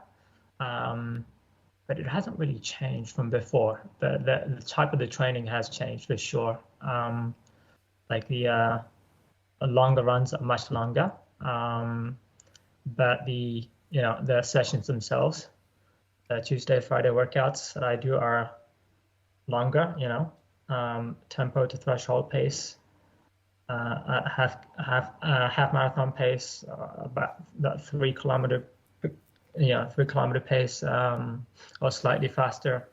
but it hasn't really changed from before. The type of the training has changed for sure. The longer runs are much longer, but the sessions themselves, the Tuesday, Friday workouts that I do are longer. Tempo to threshold pace, half marathon pace, about that 3 kilometer pace, or slightly faster.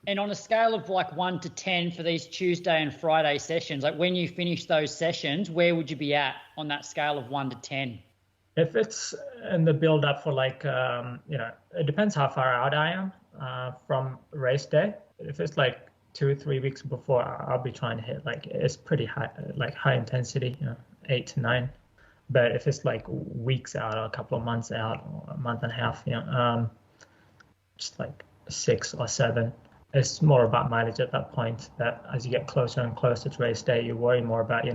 And on a scale of 1 to 10 for these Tuesday and Friday sessions, when you finish those sessions, where would you be at on that scale of 1 to 10? If it's in the build up for it depends how far out I am from race day. If it's 2 or 3 weeks before, I'll be trying to hit it's pretty high, high intensity, 8 to 9. But if it's like weeks out or a couple of months out or a month and a half, just like 6 or 7, it's more about mileage at that point. That as you get closer and closer to race day, you worry more about,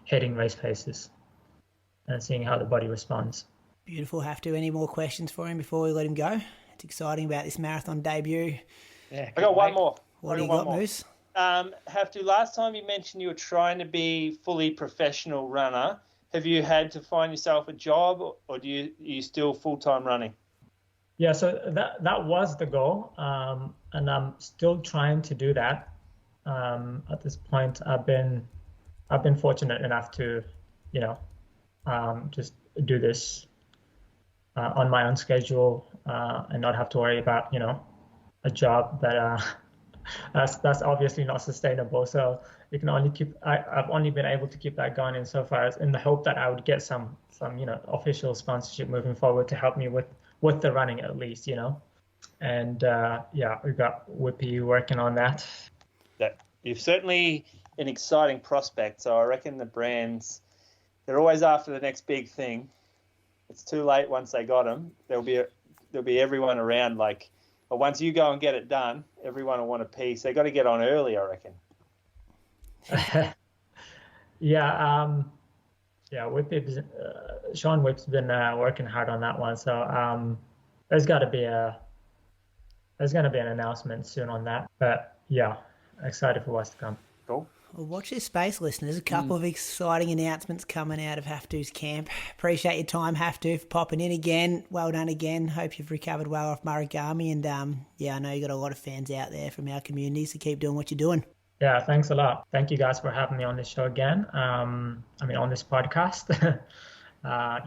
hitting race paces and seeing how the body responds. Beautiful. Haftu, any more questions for him before we let him go? It's exciting about this marathon debut. Yeah, I got one more. What do you got, Moose? Haftu, last time you mentioned you were trying to be fully professional runner. Have you had to find yourself a job, or are you still full-time running? Yeah, so that was the goal, and I'm still trying to do that. At this point, I've been fortunate enough to, just do this on my own schedule and not have to worry about, a job that that's obviously not sustainable. So you can only I've only been able to keep that going insofar as in the hope that I would get some official sponsorship moving forward to help me with the running at least, And we got Whippy working on that. You've certainly an exciting prospect. So I reckon the brands, they're always after the next big thing. It's too late once they got them. There'll be everyone around but once you go and get it done, everyone will want a piece. They got to get on early, I reckon. Whippy, Sean Whipp's been working hard on that one. So there's going to be an announcement soon on that. But yeah, excited for what's to come. Cool. Well, watch this space, listeners. A couple of exciting announcements coming out of Haftu's camp. Appreciate your time, Haftu, for popping in again. Well done again. Hope you've recovered well off Marugame. And I know you got a lot of fans out there from our community, so keep doing what you're doing. Yeah, thanks a lot. Thank you guys for having me on this show again. On this podcast. I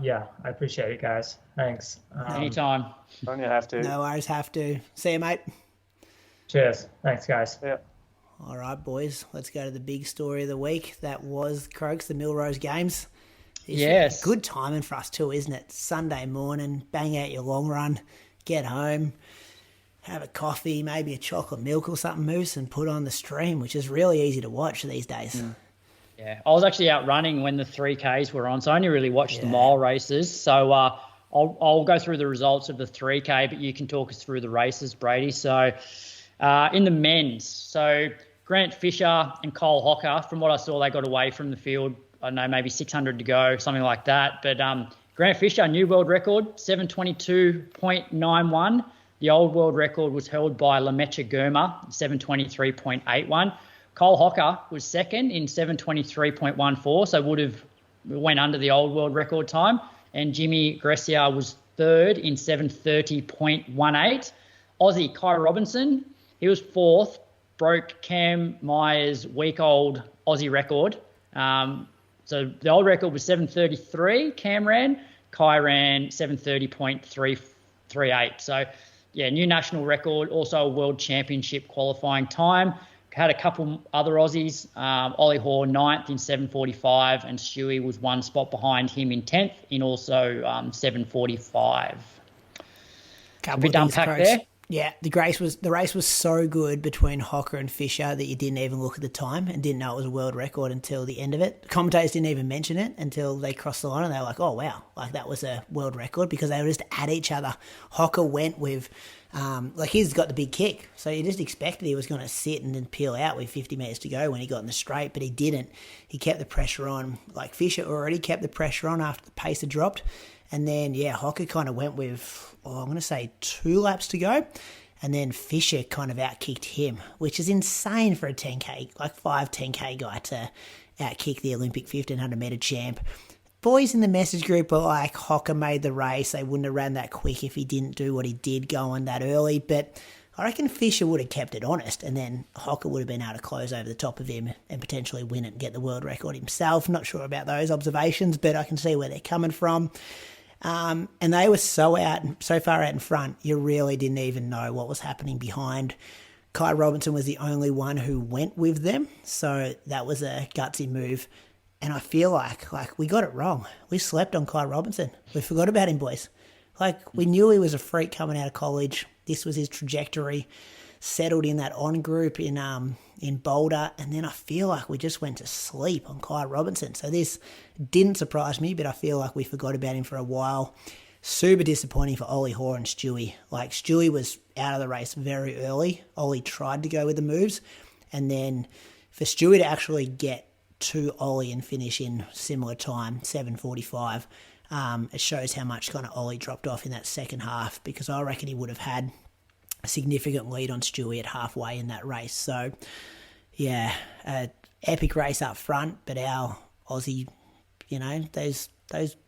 appreciate it, guys. Thanks. Anytime. Don't you have to? No worries, Haftu. See you, mate. Cheers. Thanks, guys. Yeah. All right, boys, let's go to the big story of the week. That was Croaks, the Millrose Games. Yes. Good timing for us too, isn't it? Sunday morning, bang out your long run, get home, have a coffee, maybe a chocolate milk or something, Moose, and put on the stream, which is really easy to watch these days. Yeah, I was actually out running when the 3Ks were on, so I only really watched the mile races. So I'll go through the results of the 3K, but you can talk us through the races, Brady. So in the men's, so Grant Fisher and Cole Hocker, from what I saw, they got away from the field, I don't know, maybe 600 to go, something like that. But Grant Fisher, new world record, 7:22.91. The old world record was held by Lamecha Gurma, 7:23.81. Cole Hocker was second in 7:23.14, so went under the old world record time. And Jimmy Gressier was third in 7:30.18. Aussie Kai Robinson, he was fourth, broke Cam Myers' week-old Aussie record. So the old record was 7:33, Cam ran. Kai ran 7:30.338. So, new national record, also a world championship qualifying time. Had a couple other Aussies. Ollie Hoare, 9th in 7:45, and Stewie was one spot behind him in 10th in also 7:45. Couple a bit of unpacked there. Yeah, the race was so good between Hocker and Fisher that you didn't even look at the time and didn't know it was a world record until the end of it. The commentators didn't even mention it until they crossed the line, and they were like, oh, wow, that was a world record, because they were just at each other. Hocker went with, he's got the big kick, so you just expected he was going to sit and then peel out with 50 metres to go when he got in the straight, but he didn't. He kept the pressure on. Fisher already kept the pressure on after the pace had dropped. And then, Hocker kind of went with, I'm going to say 2 laps to go. And then Fisher kind of outkicked him, which is insane for a 10K, 10K guy to outkick the Olympic 1,500 metre champ. Boys in the message group were like, Hocker made the race. They wouldn't have ran that quick if he didn't do what he did going that early. But I reckon Fisher would have kept it honest, and then Hocker would have been able to close over the top of him and potentially win it and get the world record himself. Not sure about those observations, but I can see where they're coming from. And they were so far out in front, you really didn't even know what was happening behind. Kai Robinson was the only one who went with them, so that was a gutsy move. And I feel like we got it wrong. We slept on Kai Robinson. We forgot about him, boys. We knew he was a freak coming out of college. This was his trajectory. Settled in that on group in in Boulder, and then I feel like we just went to sleep on Kai Robinson. So this didn't surprise me, but I feel like we forgot about him for a while. Super disappointing for Ollie Hoare and Stewie. Like, Stewie was out of the race very early. Ollie tried to go with the moves, and then for Stewie to actually get to Ollie and finish in similar time, 7:45, it shows how much kind of Ollie dropped off in that second half, because I reckon he would have had a significant lead on Stewie at halfway in that race. So, yeah, epic race up front, but our Aussie, you know, those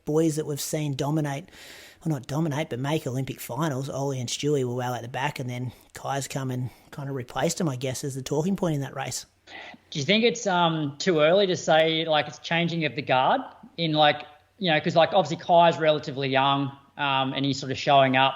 boys that we've seen dominate, well, not dominate, but make Olympic finals, Ollie and Stewie were well at the back, and then Kai's come and kind of replaced them, I guess, as the talking point in that race. Do you think it's too early to say, like, it's changing of the guard in, like, you know, because, like, obviously Kai's relatively young and he's sort of showing up,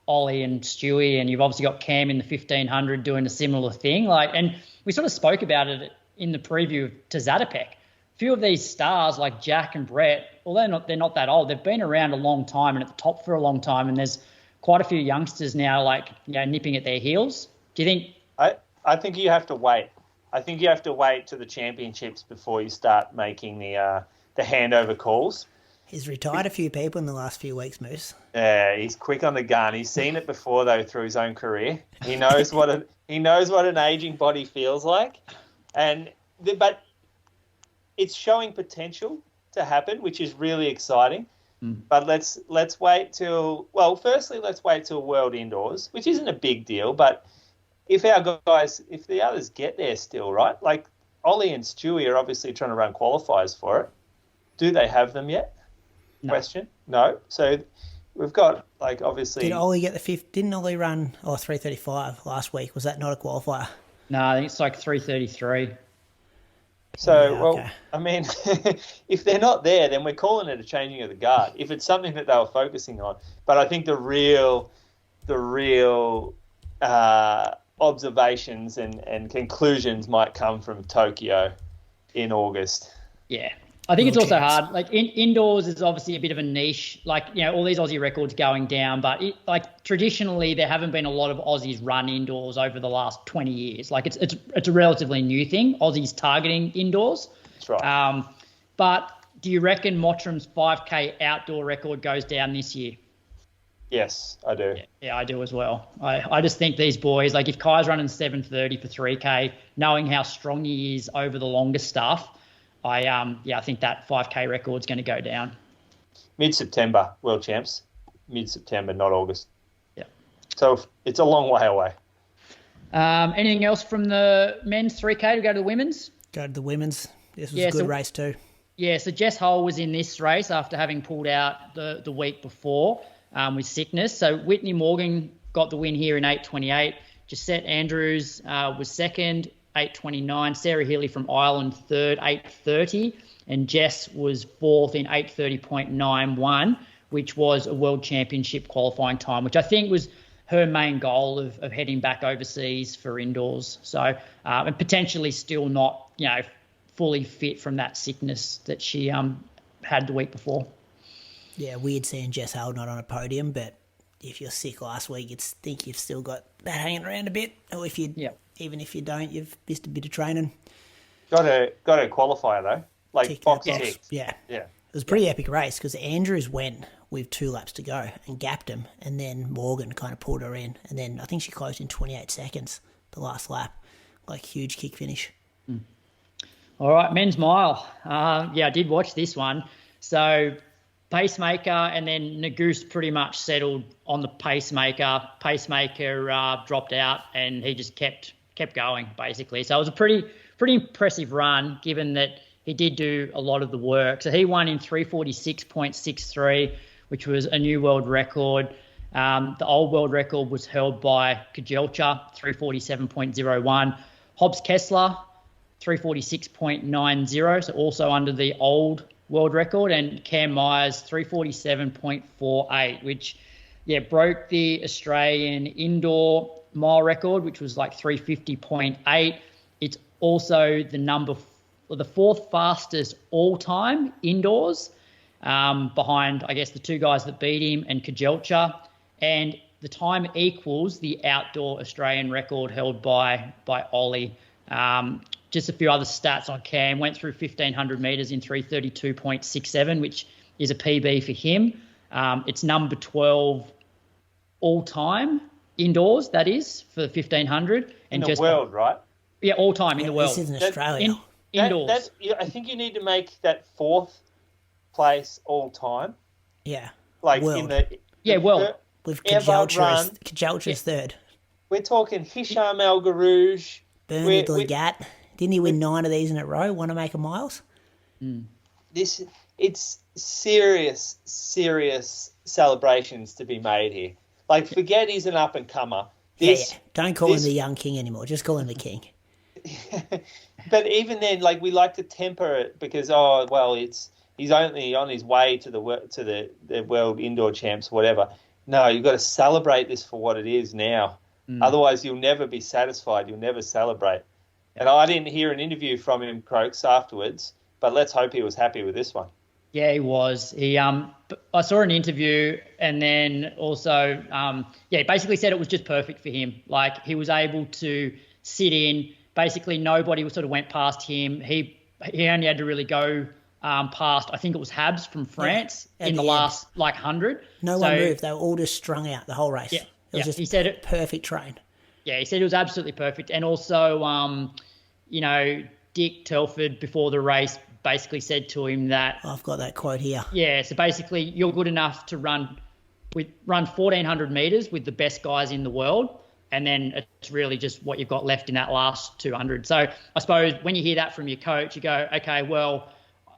Ollie and Stewie, and you've obviously got Cam in the 1500 doing a similar thing. Like, and we sort of spoke about it in the preview to Zatopek. A few of these stars like Jack and Brett, although they're not that old, they've been around a long time and at the top for a long time, and there's quite a few youngsters now, like, you know, nipping at their heels. Do you think? I think you have to wait. I think you have to wait to the championships before you start making the handover calls. He's retired a few people in the last few weeks, Moose. Yeah, he's quick on the gun. He's seen it before, though, through his own career. He knows what an aging body feels like, but it's showing potential to happen, which is really exciting. But let's wait till, well, firstly, let's wait till World Indoors, which isn't a big deal. But if our guys, if the others get there still, right? Like Ollie and Stewie are obviously trying to run qualifiers for it. Do they have them yet? No. Question? No. So we've got, like, obviously. Did Ollie get the fifth? Didn't Ollie run 3:35 last week? Was that not a qualifier? No, I think it's like 3:33. So, Yeah, well, okay. I mean, if they're not there, then we're calling it a changing of the guard. If it's something that they were focusing on, but I think the real observations and conclusions might come from Tokyo in August. Yeah. I think it's No also chance. hard. Like, indoors is obviously a bit of a niche. Like, you know, all these Aussie records going down, but traditionally there haven't been a lot of Aussies run indoors over the last 20 years. Like, it's a relatively new thing, Aussies targeting indoors. That's right. But do you reckon Mottram's 5K outdoor record goes down this year? Yes, I do. Yeah, I do as well. I just think these boys, like, if Kai's running 7:30 for 3K, knowing how strong he is over the longer stuff, I think that 5K record's going to go down. Mid-September, World Champs. Mid-September, not August. Yeah. So it's a long way away. Anything else from the men's 3K to go to the women's? Go to the women's. This was a good race too. Yeah, so Jess Hull was in this race after having pulled out the week before with sickness. So Whitney Morgan got the win here in 8:28. Jessette Andrews was second, 8:29. Sarah Healy from Ireland third, 8:30. And Jess was fourth in 8:30.91, which was a World Championship qualifying time, which I think was her main goal of heading back overseas for indoors. So, and potentially still not, you know, fully fit from that sickness that she had the week before. Yeah, weird seeing Jess Hull not on a podium, but if you're sick last week, you'd think you've still got that hanging around a bit. Or if you, even if you don't, you've missed a bit of training. Got a qualifier though, like box tick. Yeah. Yeah. It was a pretty epic race because Andrews went with 2 laps to go and gapped him, and then Morgan kind of pulled her in, and then I think she closed in 28 seconds the last lap, like huge kick finish. All right, men's mile. I did watch this one. So pacemaker, and then Nagoose pretty much settled on the pacemaker. Pacemaker dropped out, and he just kept going basically. So it was a pretty impressive run, given that he did do a lot of the work. So he won in 3:46.63, which was a new world record. The old world record was held by Kajelcha, 3:47.01. Hobbs Kessler, 3:46.90, so also under the old world record, and Cam Myers, 3:47.48, which broke the Australian indoor mile record, which was like 3:50.8. It's also the fourth fastest all-time indoors, behind, I guess, the 2 guys that beat him and Kajelcha, and the time equals the outdoor Australian record held by Ollie, Just a few other stats on Cam. Went through 1,500 metres in 3:32.67, which is a PB for him. It's number 12 all time indoors, that is, for 1,500. In the world, right? Yeah, all time in the world. This is in Australia. Indoors. I think you need to make that 4th place all time. Yeah. Like world. in the world. With ever run. Kajaltra's third. We're talking Hisham El Garouge. Bernard Legat. Didn't he win 9 of these in a row? Want to make a miles? It's serious celebrations to be made here. Like, forget he's an up-and-comer. Yeah. Don't call him the young king anymore. Just call him the king. But even then, like, we like to temper it because, he's only on his way to the world indoor champs, whatever. No, you've got to celebrate this for what it is now. Otherwise, you'll never be satisfied. You'll never celebrate. And I didn't hear an interview from him, Croaks, afterwards, but let's hope he was happy with this one. Yeah, he was. I saw an interview, and then also, he basically said it was just perfect for him. Like, he was able to sit in. Basically, nobody sort of went past him. He only had to really go past, I think it was Habs from France in the last 100. No one moved. They were all just strung out the whole race. Yeah, it was just he said it perfect train. Yeah, he said it was absolutely perfect. And also, Dick Telford before the race basically said to him that I've got that quote here. Yeah, so basically you're good enough to run 1,400 metres with the best guys in the world, and then it's really just what you've got left in that last 200. So I suppose when you hear that from your coach, you go, okay, well,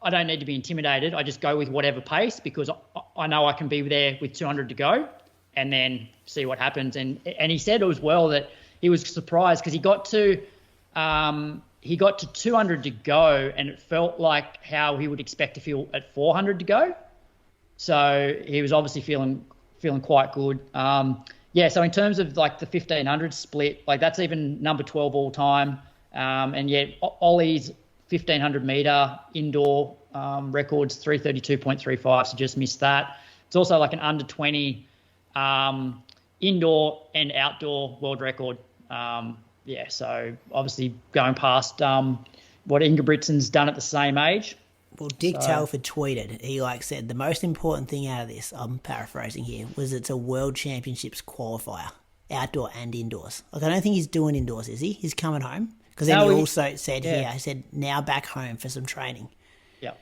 I don't need to be intimidated. I just go with whatever pace because I know I can be there with 200 to go and then see what happens. And he said as well that he was surprised because he got to 200 to go and it felt like how he would expect to feel at 400 to go. So he was obviously feeling quite good. So in terms of like the 1,500 split, like that's even number 12 all time. And yet Ollie's 1,500 metre indoor records 3:32.35, so just missed that. It's also like an under 20 indoor and outdoor world record. So obviously going past what Ingebrigtsen's done at the same age. Well, Dick Telford tweeted, he said, the most important thing out of this, I'm paraphrasing here, was it's a World Championships qualifier, outdoor and indoors. I don't think he's doing indoors, is he? He's coming home? Because then he also said he said, now back home for some training. Yeah.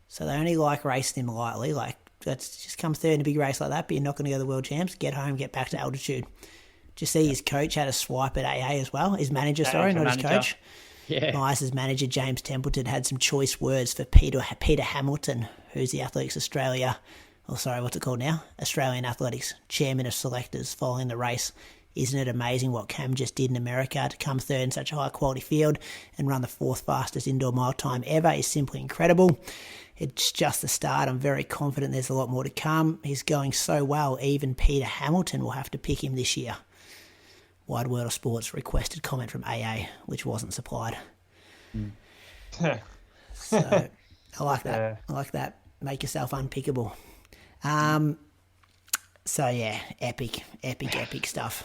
So they only racing him lightly. That's just come third in a big race like that, but you're not going to go to the World Champs, get home, get back to altitude. Just see his coach had a swipe at AA as well. His manager, not his coach. Yeah. Nice's manager, James Templeton, had some choice words for Peter Hamilton, who's the Athletics Australia, Australian Athletics Chairman of Selectors following the race. Isn't it amazing what Cam just did in America to come third in such a high-quality field and run the 4th fastest indoor mile time ever is simply incredible. It's just the start. I'm very confident there's a lot more to come. He's going so well, even Peter Hamilton will have to pick him this year. Wide World of Sports requested comment from AA, which wasn't supplied. So I like that. Yeah. I like that. Make yourself unpickable. Epic stuff.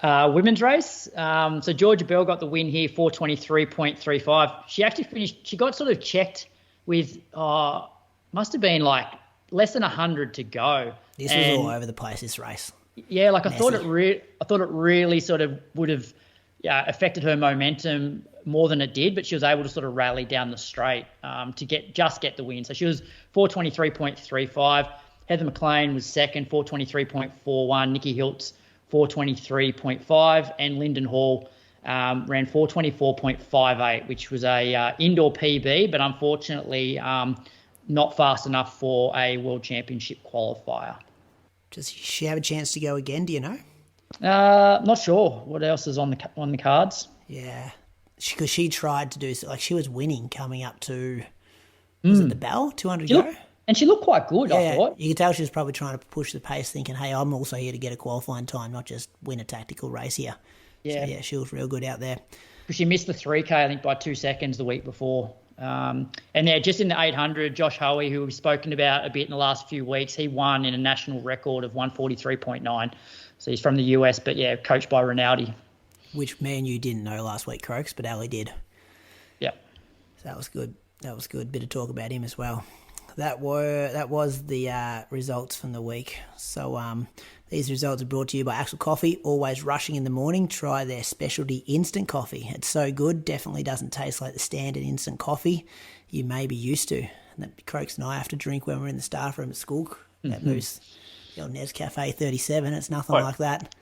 Women's race. So Georgia Bell got the win here, 4:23.35. She actually finished. She got sort of checked with must have been like less than 100 to go. This was all over the place. This race. Yeah, I thought it really sort of would have affected her momentum more than it did, but she was able to sort of rally down the straight to get the win. So she was 4:23.35. Heather McLean was second, 4:23.41. Nikki Hiltz 4:23.5, and Lyndon Hall ran 4:24.58, which was a indoor PB, but unfortunately not fast enough for a World Championship qualifier. Does she have a chance to go again? Do you know? Not sure. What else is on the cards? Yeah, because she tried to do she was winning coming up to was it the Bell 200 go? And she looked quite good. Yeah, I thought you could tell she was probably trying to push the pace, thinking, "Hey, I'm also here to get a qualifying time, not just win a tactical race here." Yeah, so, she was real good out there. Because she missed the 3K, I think, by 2 seconds the week before. And just in the 800, Josh Hoey, who we've spoken about a bit in the last few weeks, he won in a national record of 1:43.9. So he's from the US, but coached by Rinaldi. which me and you didn't know last week, Croaks, but Ali did. Yep. So that was good. That was good. Bit of talk about him as well. That was the results from the week. So these results are brought to you by Axel Coffee. Always rushing in the morning. Try their specialty instant coffee. It's so good. Definitely doesn't taste like the standard instant coffee you may be used to. And that Croaks and I have to drink when we're in the staff room at school. That moves the old Nescafe 37. It's nothing like that.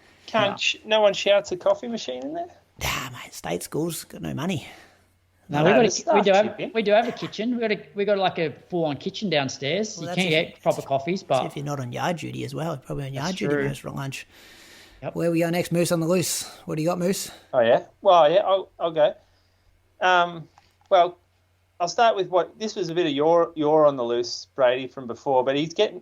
No one shouts a coffee machine in there? Ah, mate, state schools got no money. No, we do have a kitchen. We got like a full-on kitchen downstairs. Well, you can get proper coffees, but if you're not on yard duty as well, probably on yard duty true. most for lunch. Yep. Where we go next, Moose on the loose? What do you got, Moose? Oh yeah. Well, yeah, I'll go. Well, I'll start with what this was a bit of your on the loose, Brady, from before, but he's getting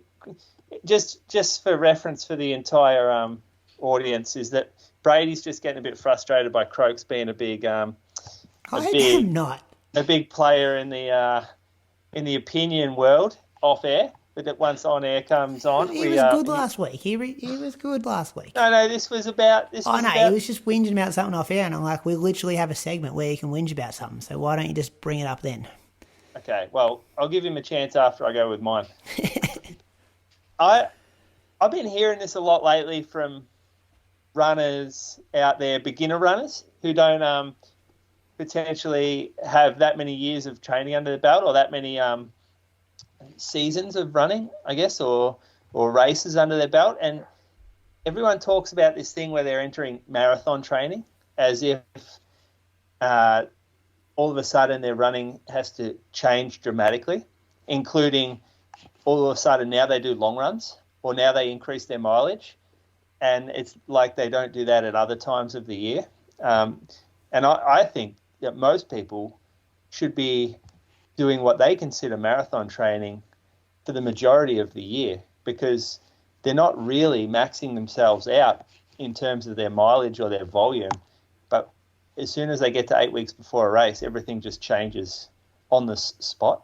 just for reference for the entire audience is that Brady's just getting a bit frustrated by Croaks being a big am not. A big player in the opinion world off air, but that once on air comes on, He was good last week. He was good last week. No, this was about. He was just whinging about something off air, and I'm like, we literally have a segment where you can whinge about something. So why don't you just bring it up then? Okay, well, I'll give him a chance after I go with mine. I've been hearing this a lot lately from runners out there, beginner runners who don't potentially have that many years of training under the belt or that many seasons of running, I guess, or races under their belt. And everyone talks about this thing where they're entering marathon training as if all of a sudden their running has to change dramatically, including all of a sudden now they do long runs or now they increase their mileage. And it's like they don't do that at other times of the year. And I think that most people should be doing what they consider marathon training for the majority of the year because they're not really maxing themselves out in terms of their mileage or their volume. But as soon as they get to 8 weeks before a race, everything just changes on the spot.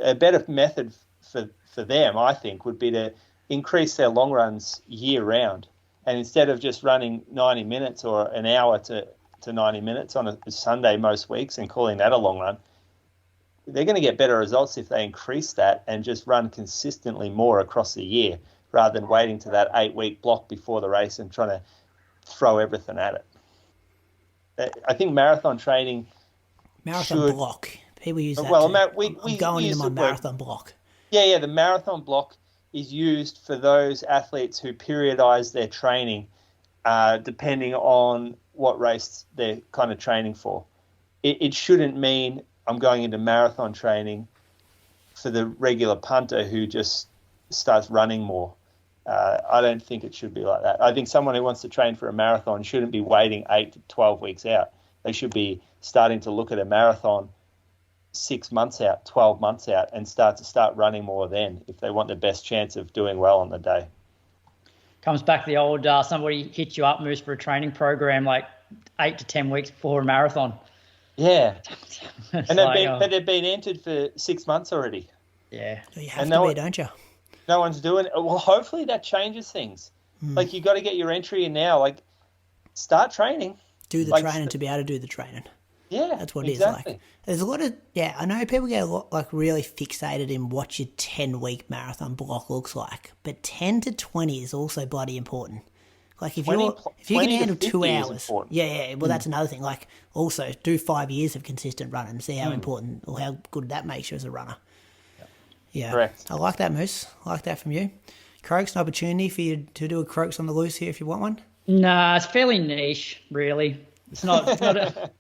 A better method for them, I think, would be to increase their long runs year round. And instead of just running 90 minutes or an hour to 90 minutes on a Sunday most weeks and calling that a long run, they're going to get better results if they increase that and just run consistently more across the year rather than waiting to that 8-week block before the race and trying to throw everything at it. I think marathon training block. People use that. Well, I'm going into my marathon block. Yeah, the marathon block is used for those athletes who periodize their training depending on what race they're kind of training for. It shouldn't mean I'm going into marathon training for the regular punter who just starts running more. I don't think it should be like that. I think someone who wants to train for a marathon shouldn't be waiting 8 to 12 weeks out. They should be starting to look at a marathon 6 months out, 12 months out, and start running more then if they want the best chance of doing well on the day. Comes back the old somebody hits you up, Moose, for a training program like 8 to 10 weeks before a marathon. Yeah. But they've been entered for 6 months already. Yeah. You have to be, don't you? No one's doing it. Well, hopefully that changes things. Like, you got to get your entry in now. Like, start training. Do the training to be able to do the training. Yeah, that's what exactly. It is like. There's a lot of, I know people get a lot, like, really fixated in what your 10-week marathon block looks like, but 10 to 20 is also bloody important. Like, if you can handle 2 hours, well, that's another thing. Like, also do 5 years of consistent running and see how important or how good that makes you as a runner. Yeah, correct. I like that, Moose. I like that from you. Croaks, an opportunity for you to do a Croaks on the loose here if you want one. Nah, it's fairly niche, really. It's not a...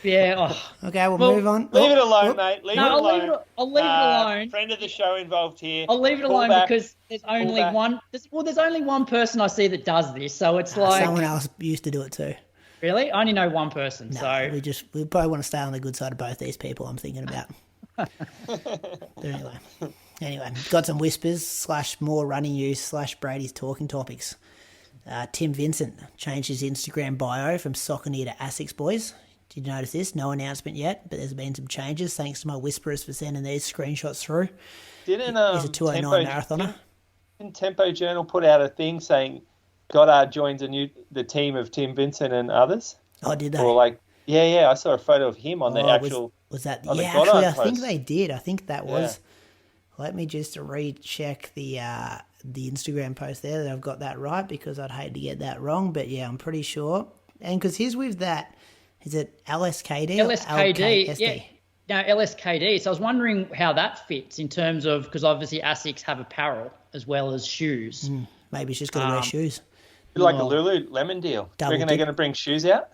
Yeah. Oh. Okay, we'll move on. Leave it alone, mate. Leave it alone. I'll leave it alone. Friend of the show involved here. I'll leave it alone because there's only one. There's only one person I see that does this, so it's like someone else used to do it too. Really? I only know one person. No, so we probably want to stay on the good side of both these people. I'm thinking about. But anyway, got some whispers / more running news / Brady's talking topics. Tim Vincent changed his Instagram bio from Saucony to Asics Boys. Did you notice this? No announcement yet, but there's been some changes. Thanks to my whisperers for sending these screenshots through. He's a 209 marathoner. Didn't Tempo Journal put out a thing saying Goddard joins the team of Tim Vincent and others. Oh, did they? Or like, yeah, I saw a photo of him on the actual. Was that? on the Yeah, Goddard actually, I post. think they did. I think that was. Yeah. Let me just recheck the Instagram post there that I've got that right, because I'd hate to get that wrong. But yeah, I'm pretty sure. And because he's with that, is it LSKD? LSKD, or LKSD? yeah. No, LSKD. So I was wondering how that fits in terms of, because obviously ASICs have apparel as well as shoes. Maybe he's just got to wear shoes. Like a Lululemon deal. Do you reckon they're going to bring shoes out?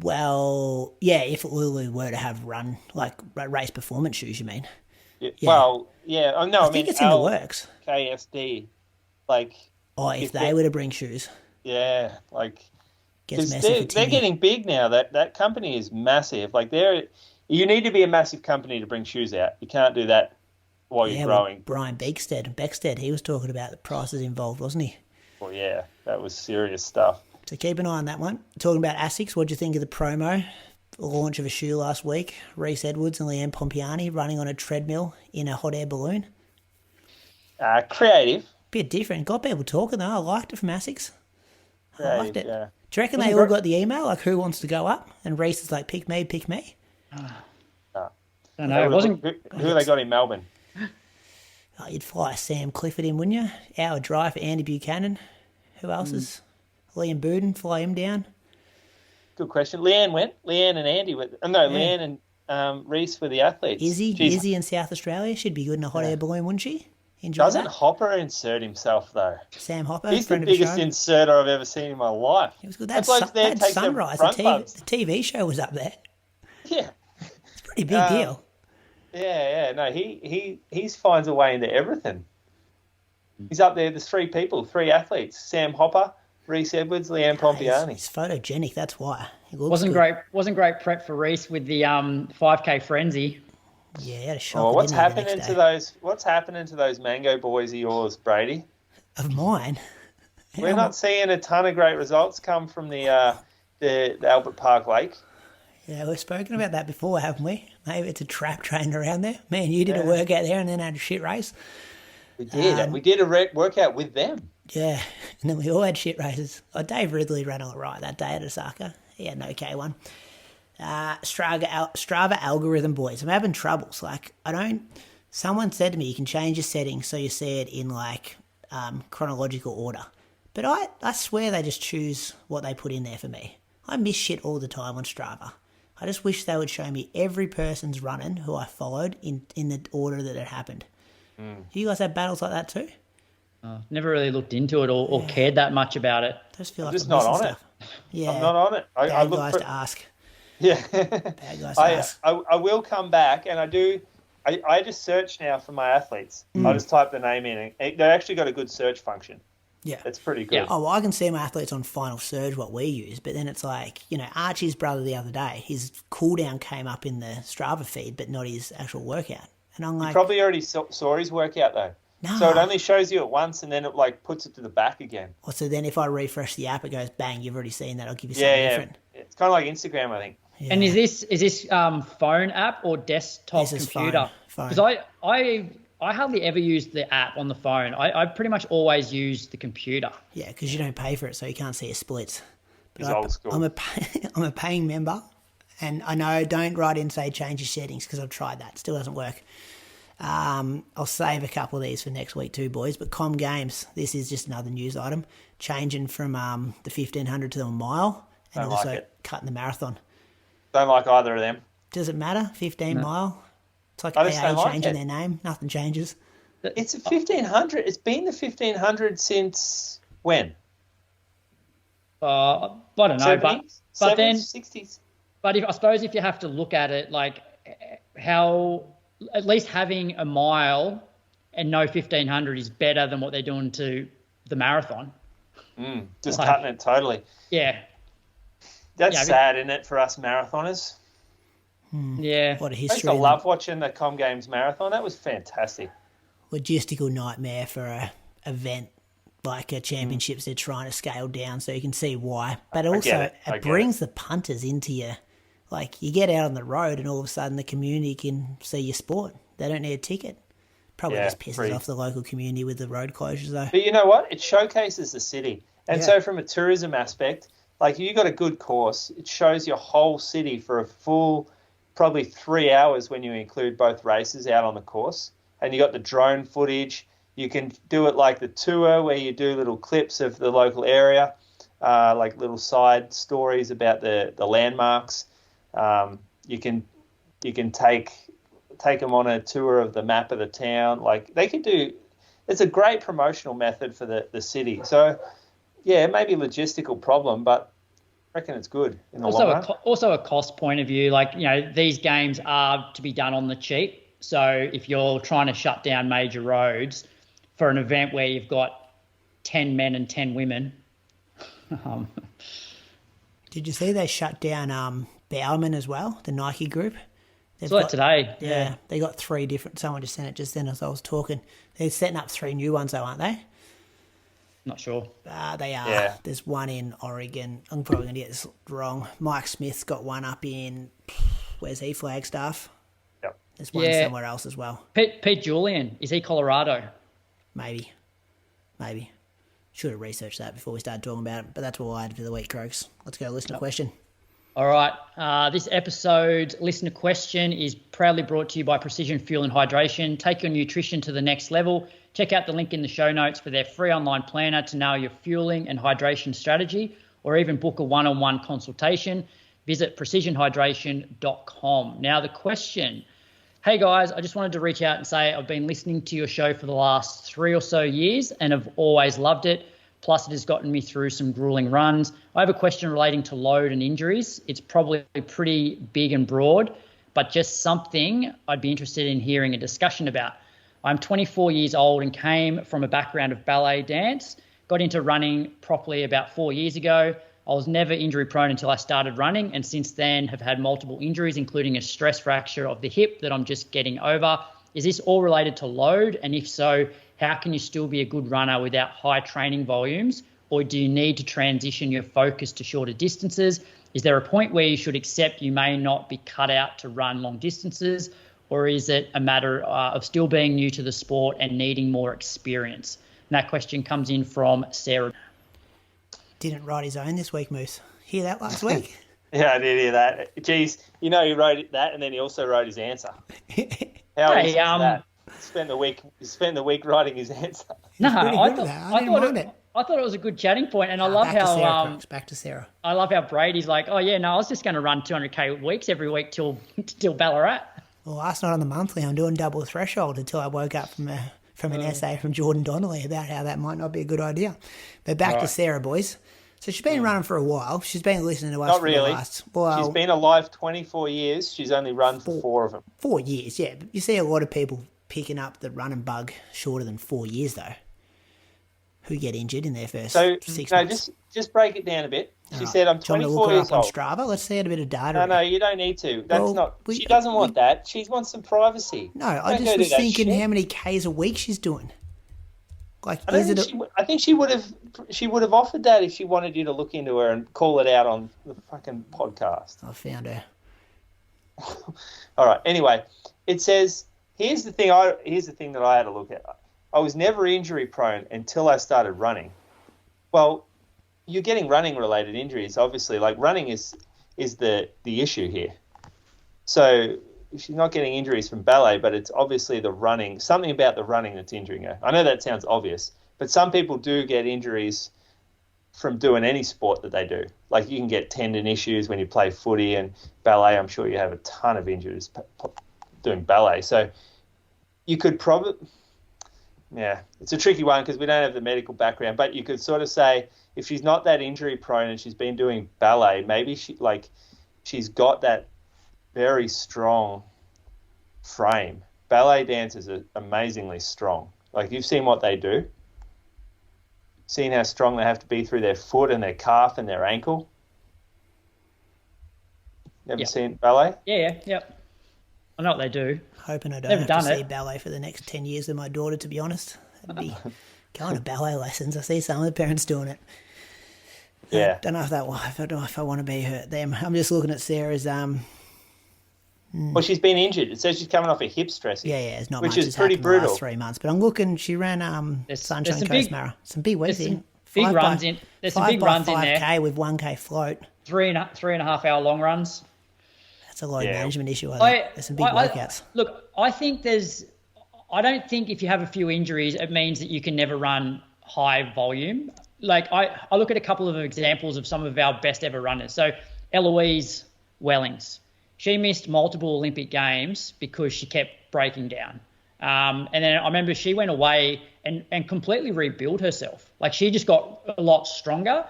Well, yeah, if Lulu were to have race performance shoes, you mean? Yeah. Well, yeah. Oh, no, I think it's in the works. KSD, like. Oh, if they were to bring shoes. Yeah, like. Gets Because messy for they're Timmy. getting big now. That company is massive. Like you need to be a massive company to bring shoes out. You can't do that while you're growing. Brian Beckstead, he was talking about the prices involved, wasn't he? Well, yeah, that was serious stuff. So keep an eye on that one. Talking about ASICS, what do you think of the promo? The launch of a shoe last week. Reese Edwards and Leanne Pompiani running on a treadmill in a hot air balloon. Creative. Bit different. Got people talking though. I liked it from ASICS. I liked it. Yeah. Do you reckon they all got the email, like who wants to go up? And Reese is like, pick me, pick me. I know, it wasn't. Who have they got in Melbourne? Oh, you'd fly Sam Clifford in, wouldn't you? Hour drive for Andy Buchanan. Who else is? Liam Buden, fly him down. Good question. Leanne and Andy went. Leanne and Reese were the athletes. Izzy in South Australia. She'd be good in a hot air balloon, wouldn't she? Enjoy Doesn't that. Hopper insert himself though? Sam Hopper. He's the friend of the biggest show. inserter I've ever seen in my life. It was good. That That, bloke's there, that takes them Sunrise, front bumps. the TV show was up there. Yeah. It's a pretty big deal. Yeah. No, he finds a way into everything. He's up there. There's three athletes: Sam Hopper, Reese Edwards, Leanne Pompiani. He's photogenic. That's why. He looks Wasn't good. great prep for Reese with the 5K frenzy. Yeah, he had a shocker. Oh, what's didn't he, the happening next to day? those? What's happening to those mango boys of yours, Brady? Of mine. We're not seeing a ton of great results come from the Albert Park Lake. Yeah, we've spoken about that before, haven't we? Maybe it's a trap train around there. Man, you did a workout there and then had a shit race. We did. We did a workout with them. Yeah, and then we all had shit races. Oh, Dave Ridley ran all right that day at Osaka. He had an okay one. Strava algorithm, boys. I'm having troubles. Someone said to me, you can change your settings so you see it in chronological order. But I swear they just choose what they put in there for me. I miss shit all the time on Strava. I just wish they would show me every person's running who I followed in the order that it happened. You guys have battles like that too? Never really looked into it or cared that much about it. I just feel like just I'm not missing on it. stuff. Yeah, I'm not on it. I bad look guys for, to ask. Yeah. Bad guys to ask. I will come back, and I do. I just search now for my athletes. I just type the name in, and they actually got a good search function. Yeah. It's pretty good. Yeah. Oh, well, I can see my athletes on Final Surge, what we use, but then it's Archie's brother the other day, his cooldown came up in the Strava feed, but not his actual workout. And I'm like, Probably already saw his workout, though. No. So it only shows you it once, and then it puts it to the back again. well, so then if I refresh the app, it goes, bang, you've already seen that. I'll give you something Yeah. different. It's kind of like Instagram, I think. Yeah. And is this phone app or desktop This is computer? phone. Because I hardly ever use the app on the phone. I pretty much always use the computer. Yeah, because you don't pay for it, so you can't see your splits. He's old school. I'm a paying member, and I know don't write in say change your settings because I've tried that. Still doesn't work. I'll save a couple of these for next week too, boys. But Com Games, this is just another news item, changing from the 1500 to the mile, and Don't like also it. cutting the marathon. Don't like either of them. Does it matter? 15 mile? It's like I just don't AA like changing it. their name. Nothing changes. It's a 1500. It's been the 1500 since when? I don't know, 70s? but then 60s. But I suppose if you have to look at it, like how at least having a mile and no 1500 is better than what they're doing to the marathon. Just Like- cutting it totally. Yeah, That's Yeah, I mean- sad, isn't it, for us marathoners? yeah. What a I used history. to and love watching the Com Games marathon. That was fantastic. logistical nightmare for a event like a championships they're trying to scale down, so you can see why. But also it. I it get brings the punters into you. Like you get out on the road and all of a sudden the community can see your sport. They don't need a ticket. Probably Yeah, just pisses free. off the local community with the road closures though. But you know what? It showcases the city. And so from a tourism aspect, like you got a good course, it shows your whole city for a full probably 3 hours when you include both races out on the course. And you got the drone footage. You can do it like the tour where you do little clips of the local area, like little side stories about the landmarks. You can take them on a tour of the map of the town. Like they could do, it's a great promotional method for the city. So yeah, it may be a logistical problem, but I reckon it's good in the long run. Also a cost point of view, like, these games are to be done on the cheap. So if you're trying to shut down major roads for an event where you've got 10 men and 10 women. Did you see they shut down Bowman as well, the Nike group? Today. Yeah, they got 3 different. Someone just sent it just then as I was talking. They're setting up 3 new ones though, aren't they? Not sure. They are. Yeah. There's one in Oregon. I'm probably going to get this wrong. Mike Smith's got one up in, where's he, Flagstaff? Yep. There's one somewhere else as well. Pete Julian, is he Colorado? Maybe. Should have researched that before we started talking about it, but that's all I had for the week, Croaks. Let's go listener question. All right. This episode's listener question is proudly brought to you by Precision Fuel and Hydration. Take your nutrition to the next level. Check out the link in the show notes for their free online planner to nail your fueling and hydration strategy, or even book a one-on-one consultation. Visit precisionhydration.com. Now the question. Hey guys, I just wanted to reach out and say I've been listening to your show for the last 3 or so years and have always loved it. Plus, it has gotten me through some grueling runs. I have a question relating to load and injuries. It's probably pretty big and broad, but just something I'd be interested in hearing a discussion about. I'm 24 years old and came from a background of ballet dance. Got into running properly about 4 years ago. I was never injury prone until I started running, and since then have had multiple injuries, including a stress fracture of the hip that I'm just getting over. Is this all related to load? And if so, how can you still be a good runner without high training volumes? Or do you need to transition your focus to shorter distances? Is there a point where you should accept you may not be cut out to run long distances? Or is it a matter of still being new to the sport and needing more experience? And that question comes in from Sarah. Didn't write his own this week, Moose. Hear that last week? Yeah, I did hear that. Geez, he wrote that and then he also wrote his answer. How is that? Spent the week writing his answer. No, I thought it was a good chatting point, and I love how back to Sarah. I love how Brady's like, oh yeah, no, I was just going to run 200k weeks every week till Ballarat. Well, last night on the monthly, I'm doing double threshold until I woke up from an essay from Jordan Donnelly about how that might not be a good idea. But back to Sarah, boys. So she's been running for a while. She's been listening to us Not for really. the last... Well, she's been alive 24 years. She's only run for 4 of them. 4 years, yeah. But you see a lot of people picking up the running bug shorter than 4 years, though, who get injured in their first 6 months. Just break it down a bit. She said, I'm 24 years old. On Strava? Let's see a bit of data. No, you don't need to. She doesn't want that. She wants some privacy. No, I just was thinking how many Ks a week she's doing. Like, I think she would have offered that if she wanted you to look into her and call it out on the fucking podcast. I found her. All right. Anyway, it says here's the thing that I had to look at. I was never injury prone until I started running. Well, you're getting running related injuries, obviously. Like running is the issue here. So she's not getting injuries from ballet, but it's obviously the running, something about the running that's injuring her. I know that sounds obvious, but some people do get injuries from doing any sport that they do. Like you can get tendon issues when you play footy, and ballet, I'm sure you have a ton of injuries doing ballet. So you could probably, it's a tricky one because we don't have the medical background, but you could sort of say if she's not that injury prone and she's been doing ballet, maybe she's got that very strong frame. Ballet dancers are amazingly strong. Like you've seen what they do. Seen how strong they have to be through their foot and their calf and their ankle. Never seen ballet? Yeah. I know what they do. Hoping I don't have to see ballet for the next 10 years with my daughter, to be honest. I'd be going to ballet lessons. I see some of the parents doing it. Yeah. I don't know if I want to be them. I'm just looking at Sarah's... Well, she's been injured. It says she's coming off a hip stress. Yeah, it's not which much is pretty brutal. The last 3 months. But I'm looking, she ran Sunshine Coast Marathon. Some big weeks in. big runs in. There's some big runs in there. 5K with 1K float. 3.5 hour long runs. That's a load management issue. I think. There's some big workouts. I don't think if you have a few injuries, it means that you can never run high volume. Like I look at a couple of examples of some of our best ever runners. So Eloise Wellings, she missed multiple Olympic Games because she kept breaking down. And then I remember she went away and completely rebuilt herself. Like she just got a lot stronger.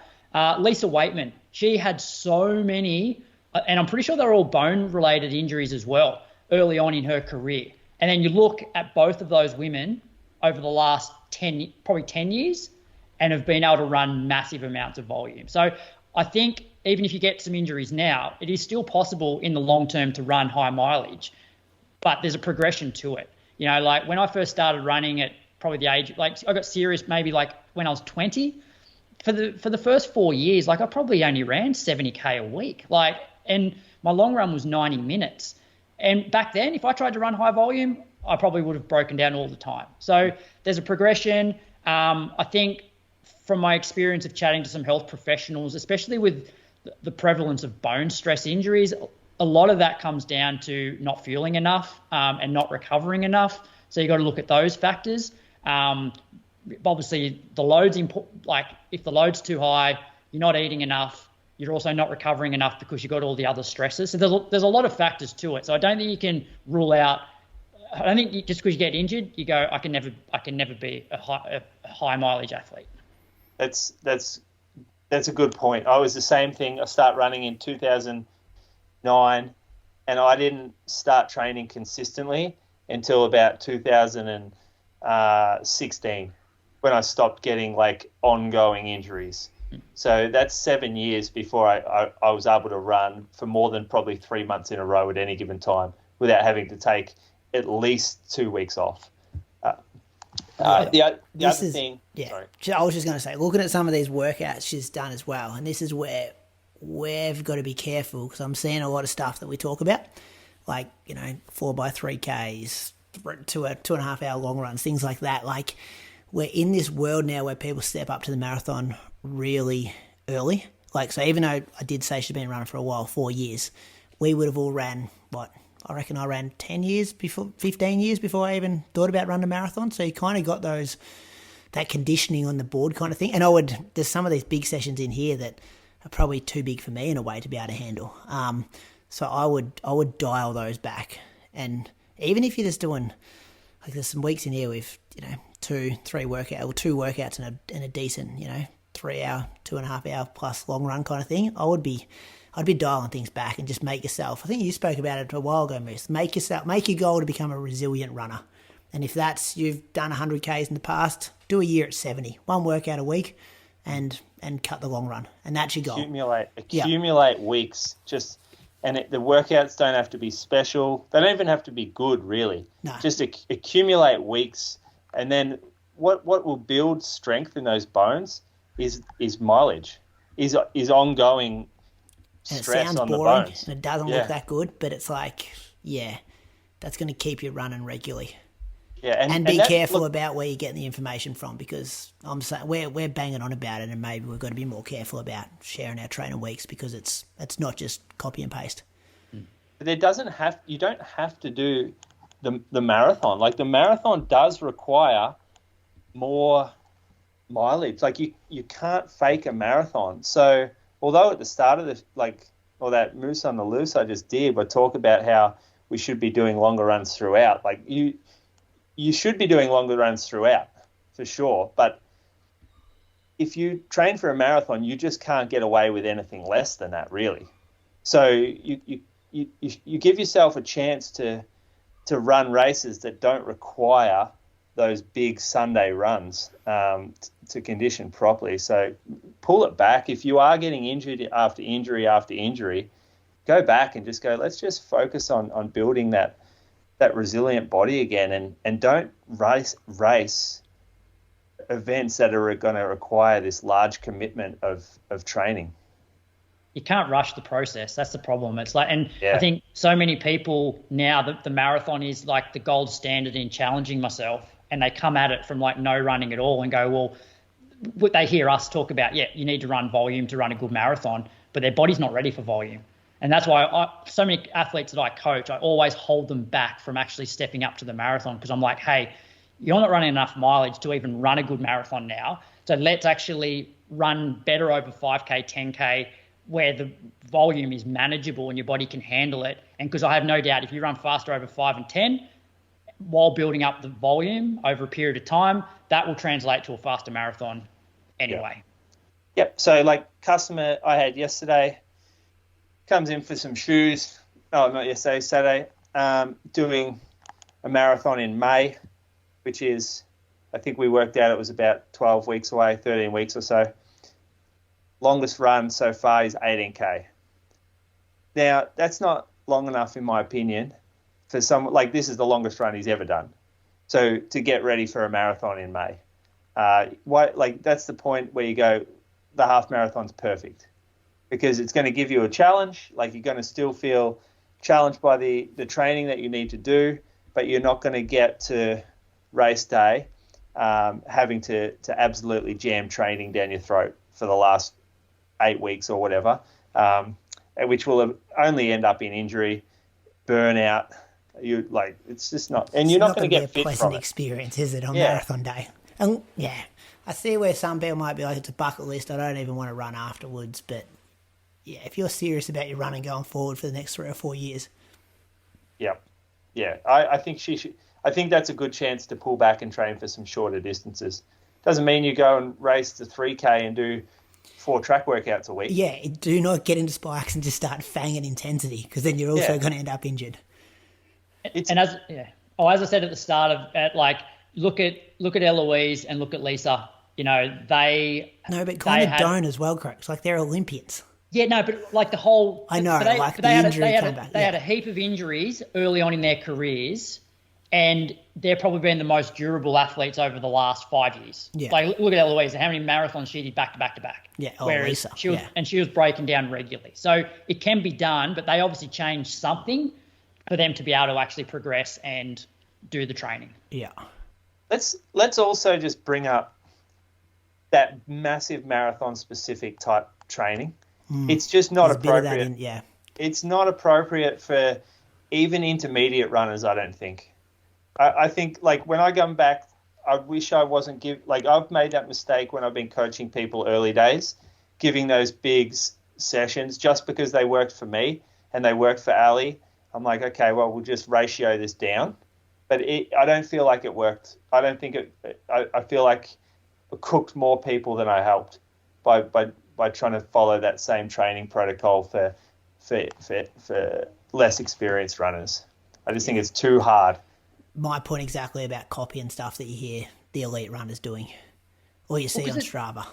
Lisa Waitman, she had so many, and I'm pretty sure they're all bone-related injuries as well, early on in her career. And then you look at both of those women over the last 10 years and have been able to run massive amounts of volume. So I think even if you get some injuries now, it is still possible in the long term to run high mileage, but there's a progression to it. You know, like when I first started running at probably the age, like I got serious maybe like when I was 20. For the first 4 years, like I probably only ran 70K a week. Like, and my long run was 90 minutes. And back then, if I tried to run high volume, I probably would have broken down all the time. So there's a progression. I think from my experience of chatting to some health professionals, especially with the prevalence of bone stress injuries, a lot of that comes down to not fueling enough and not recovering enough. So you got to look at those factors. Obviously, the load's like if the load's too high, you're not eating enough. You're also not recovering enough because you've got all the other stresses. So there's a lot of factors to it. So I don't think you can rule out. I don't think just because you get injured, you go, I can never be a high mileage athlete. That's a good point. I was the same thing. I started running in 2009, and I didn't start training consistently until about 2016 when I stopped getting like ongoing injuries. So that's 7 years before I was able to run for more than probably 3 months in a row at any given time without having to take at least 2 weeks off. The other thing... Yeah, sorry. I was just going to say, looking at some of these workouts she's done as well, and this is where we've got to be careful because I'm seeing a lot of stuff that we talk about, like, 4x3Ks, 2.5 hour long runs, things like that. Like, we're in this world now where people step up to the marathon really early. Like, so even though I did say she's been running for a while, 4 years, we would have all ran, I reckon I ran 15 years before I even thought about running a marathon. So you kind of got that conditioning on the board kind of thing. And there's some of these big sessions in here that are probably too big for me in a way to be able to handle. So I would dial those back. And even if you're just doing, like there's some weeks in here with, 2 workouts and a decent, 3 hour, 2.5 hour plus long run kind of thing, I'd be dialing things back and just make yourself, I think you spoke about it a while ago, Moose, make your goal to become a resilient runner. And if that's, you've done 100Ks in the past, do a year at 70, 1 workout a week and cut the long run. And that's your goal. Accumulate weeks, the workouts don't have to be special. They don't even have to be good, really. No. Just accumulate weeks. And then what will build strength in those bones is mileage, is ongoing stress on the bones. And it doesn't look that good, but it's like, that's going to keep you running regularly. Yeah, and be careful about where you're getting the information from, because I'm saying we're banging on about it, and maybe we've got to be more careful about sharing our training weeks because it's not just copy and paste. But you don't have to do the marathon. Like the marathon does require more mileage. Like you can't fake a marathon. So although at the start of that Moose on the Loose I just did, I talk about how we should be doing longer runs throughout. Like you should be doing longer runs throughout for sure. But if you train for a marathon, you just can't get away with anything less than that, really. So you give yourself a chance to run races that don't require those big Sunday runs to condition properly. So pull it back. If you are getting injured after injury after injury, go back and just go, let's just focus on building that resilient body again, and don't race events that are going to require this large commitment of training. You can't rush the process. That's the problem. It's like, and I think so many people now that the marathon is like the gold standard in challenging myself, and they come at it from like no running at all and go, well, what they hear us talk about, you need to run volume to run a good marathon, but their body's not ready for volume. And that's why so many athletes that I coach, I always hold them back from actually stepping up to the marathon, because I'm like, hey, you're not running enough mileage to even run a good marathon now. So let's actually run better over 5K, 10K, where the volume is manageable and your body can handle it. And because I have no doubt if you run faster over 5 and 10 while building up the volume over a period of time, that will translate to a faster marathon anyway. Yep. So like customer I had yesterday comes in for some shoes. Oh, not yesterday, Saturday. Doing a marathon in May, which is, I think we worked out it was about 12 weeks away, 13 weeks or so. Longest run so far is 18K. Now, that's not long enough, in my opinion, for some, like this is the longest run he's ever done. So to get ready for a marathon in May. That's the point where you go, the half marathon's perfect, because it's going to give you a challenge. Like you're going to still feel challenged by the training that you need to do, but you're not going to get to race day having to absolutely jam training down your throat for the last 8 weeks or whatever, which will only end up in injury, burnout. It's just not, and you're not going to get fit from it. It's not a pleasant experience, is it, on marathon day? And I see where some people might be like, it's a bucket list, I don't even want to run afterwards, but yeah, if you're serious about your running going forward for the next 3 or 4 years. Yeah. I think she should. I think that's a good chance to pull back and train for some shorter distances. Doesn't mean you go and race the 3K and do 4 track workouts a week. Yeah, do not get into spikes and just start fanging intensity, because then you're also going to end up injured. As I said at the start look at Eloise and look at Lisa. You know, but kind of don't as well, correct? It's like they're Olympians. Yeah, no, but like the whole... I know, the injury came back. They had a heap of injuries early on in their careers, and they're probably been the most durable athletes over the last 5 years. Yeah. Like, look at Eloise, how many marathons she did back to back to back. Yeah, whereas Lisa. She was breaking down regularly. So it can be done, but they obviously changed something for them to be able to actually progress and do the training. Yeah. Let's also just bring up that massive marathon-specific type training. It's just not appropriate. It's not appropriate for even intermediate runners, I don't think. I think, like, when I come back, I wish I wasn't I've made that mistake when I've been coaching people early days, giving those big sessions just because they worked for me and they worked for Ali. I'm like, okay, well, we'll just ratio this down. But I don't feel like it worked. I don't think I feel like it cooked more people than I helped by trying to follow that same training protocol for less experienced runners. I just think it's too hard. My point exactly about copy and stuff that you hear the elite runners doing, or you see on Strava.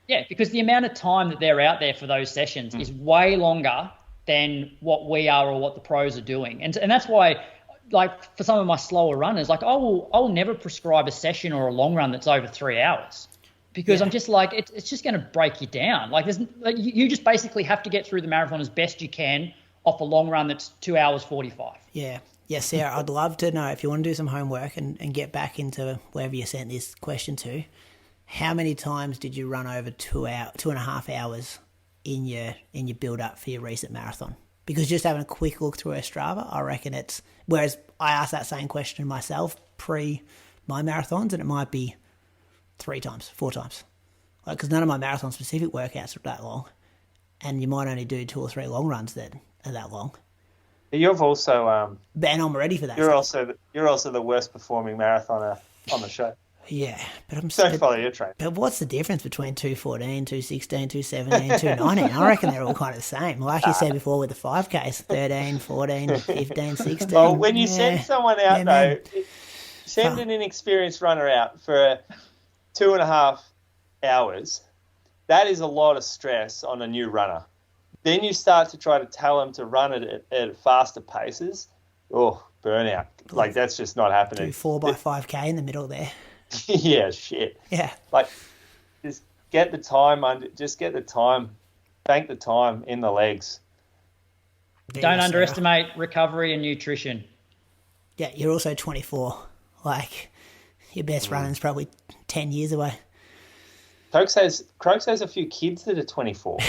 Yeah, because the amount of time that they're out there for those sessions is way longer than what we are or what the pros are doing. And that's why, like, for some of my slower runners, like I'll never prescribe a session or a long run that's over 3 hours. Because I'm just like, it's just going to break you down. Like, you just basically have to get through the marathon as best you can off a long run that's 2 hours 45. Yeah. Yeah, Sarah, I'd love to know, if you want to do some homework and get back into wherever you sent this question to, how many times did you run over 2.5 hours in your build-up for your recent marathon? Because just having a quick look through our Strava, I reckon it's... Whereas I asked that same question myself pre my marathons, and it might be 3 times, 4 times. Because none of my marathon-specific workouts are that long, and you might only do 2 or 3 long runs that are that long. You've also... and I'm ready for that. You're also the worst performing marathoner on the show. Yeah, but I'm don't follow your train. But what's the difference between 2:14, 2:16, 2:17, 2:19? I reckon they're all kind of the same. Like you said before with the 5Ks, 13, 14, 15, 16. Well, when you send someone out, send an inexperienced runner out for 2.5 hours, that is a lot of stress on a new runner. Then you start to try to tell them to run it at faster paces. Oh, burnout. Like, that's just not happening. Do 4x5K in the middle there. Yeah, shit. Yeah. Like, just get the time bank the time in the legs. Don't underestimate recovery and nutrition. Yeah, you're also 24. Like, your best running's probably 10 years away. Croaks has a few kids that are 24.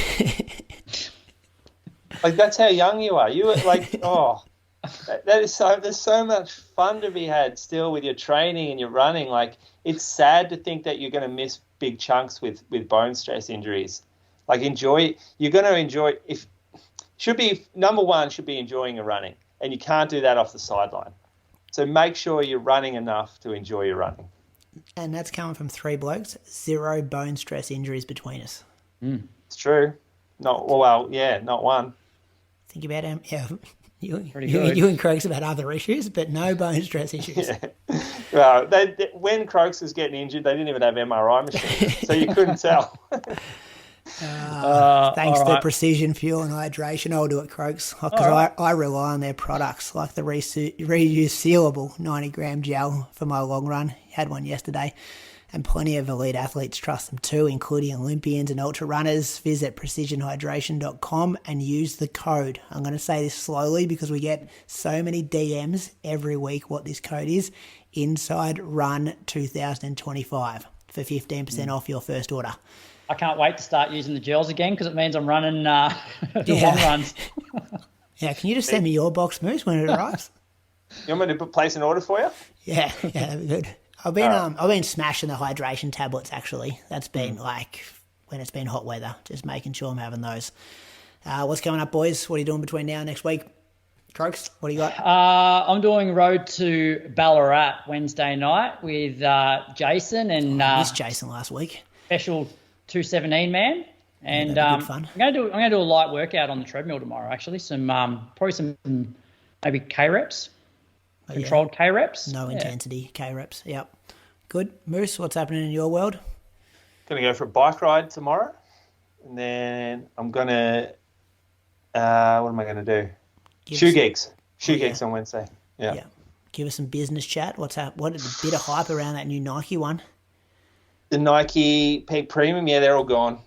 Like, that's how young you are. You were like, that is so. There's so much fun to be had still with your training and your running. Like, it's sad to think that you're going to miss big chunks with bone stress injuries. Like, you're going to enjoy. Number one should be enjoying your running, and you can't do that off the sideline. So make sure you're running enough to enjoy your running. And that's coming from 3 blokes. 0 bone stress injuries between us. It's true. Not one. Think about him. Yeah, Pretty good. you and Croaks have had other issues, but no bone stress issues. Yeah. Well, when Croaks was getting injured, they didn't even have MRI machines, so you couldn't tell. Thanks to Precision Fuel and Hydration, I'll do it, Croaks, because I rely on their products, like the reuse sealable 90-gram gel for my long run. Had one yesterday, and plenty of elite athletes trust them too, including Olympians and ultra runners. Visit precisionhydration.com and use the code. I'm going to say this slowly because we get so many DMs every week what this code is. Inside Run 2025 for 15% off your first order. I can't wait to start using the gels again because it means I'm running long runs. Yeah, can you just send me your box, Moose, when it arrives? You want me to place an order for you? Yeah, that'd be good. I've been smashing the hydration tablets, actually. That's been like when it's been hot weather, just making sure I'm having those. What's coming up, boys? What are you doing between now and next week? Croaks, what do you got? I'm doing Road to Ballarat Wednesday night with Jason and I missed Jason last week. Special 217 man, and good fun. I'm going to do a light workout on the treadmill tomorrow. Actually, probably some maybe K reps, controlled K reps. No intensity K reps. Yep. Good. Moose, what's happening in your world? Going to go for a bike ride tomorrow, and then I'm going to. What am I going to do? Shoe geeks on Wednesday. Yeah. Give us some business chat. What's up? What is a bit of hype around that new Nike one? The Nike Peak Premium, they're all gone.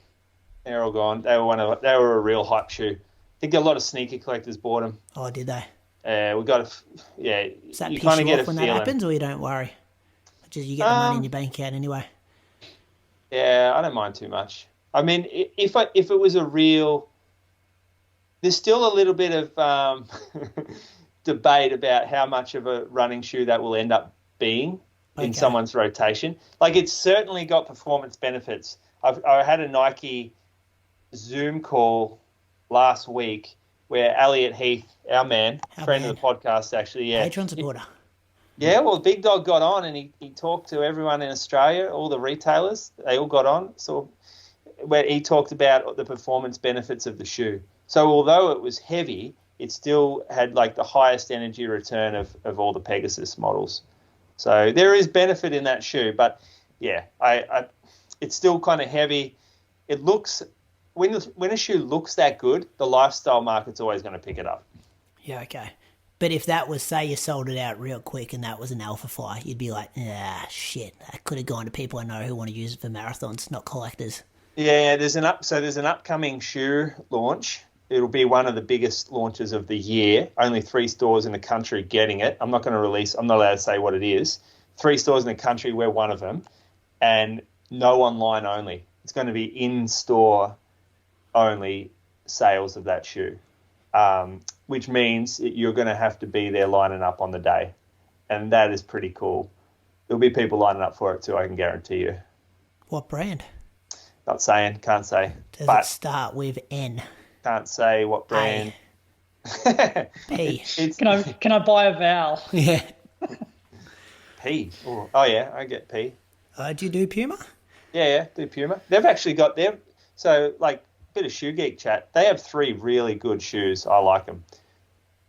They were a real hype shoe. I think a lot of sneaker collectors bought them. Oh, did they? We got Does that you piss kind of you get off when a feeling. that happens, or you don't worry? Just you get the money in your bank account anyway. Yeah, I don't mind too much. I mean, if it was a real, there's still a little bit of debate about how much of a running shoe that will end up being in someone's rotation. Like, it's certainly got performance benefits. I had a Nike Zoom call last week where Elliot Heath, our friend of the podcast, actually, Patron supporter. Yeah, well, Big Dog got on and he talked to everyone in Australia, all the retailers. They all got on. So where he talked about the performance benefits of the shoe. So although it was heavy, it still had like the highest energy return of all the Pegasus models. So there is benefit in that shoe, but yeah, it's still kind of heavy. It looks when a shoe looks that good, the lifestyle market's always going to pick it up. Yeah, okay. But if that was, say, you sold it out real quick and that was an Alpha Fly, you'd be like, shit, that could have gone to people I know who want to use it for marathons, not collectors. Yeah, there's an upcoming shoe launch. It'll be one of the biggest launches of the year. Only 3 stores in the country getting it. I'm not allowed to say what it is. 3 stores in the country, we're one of them. And no online only. It's going to be in-store only sales of that shoe, which means you're going to have to be there lining up on the day. And that is pretty cool. There'll be people lining up for it too, I can guarantee you. What brand? Not saying, can't say. Does it start with N? Can't say what brand. P. Can I buy a vowel? Yeah. P. Oh yeah, I get P. Do you do Puma? Yeah, do Puma. They've actually got them. So like a bit of shoe geek chat. They have 3 really good shoes. I like them.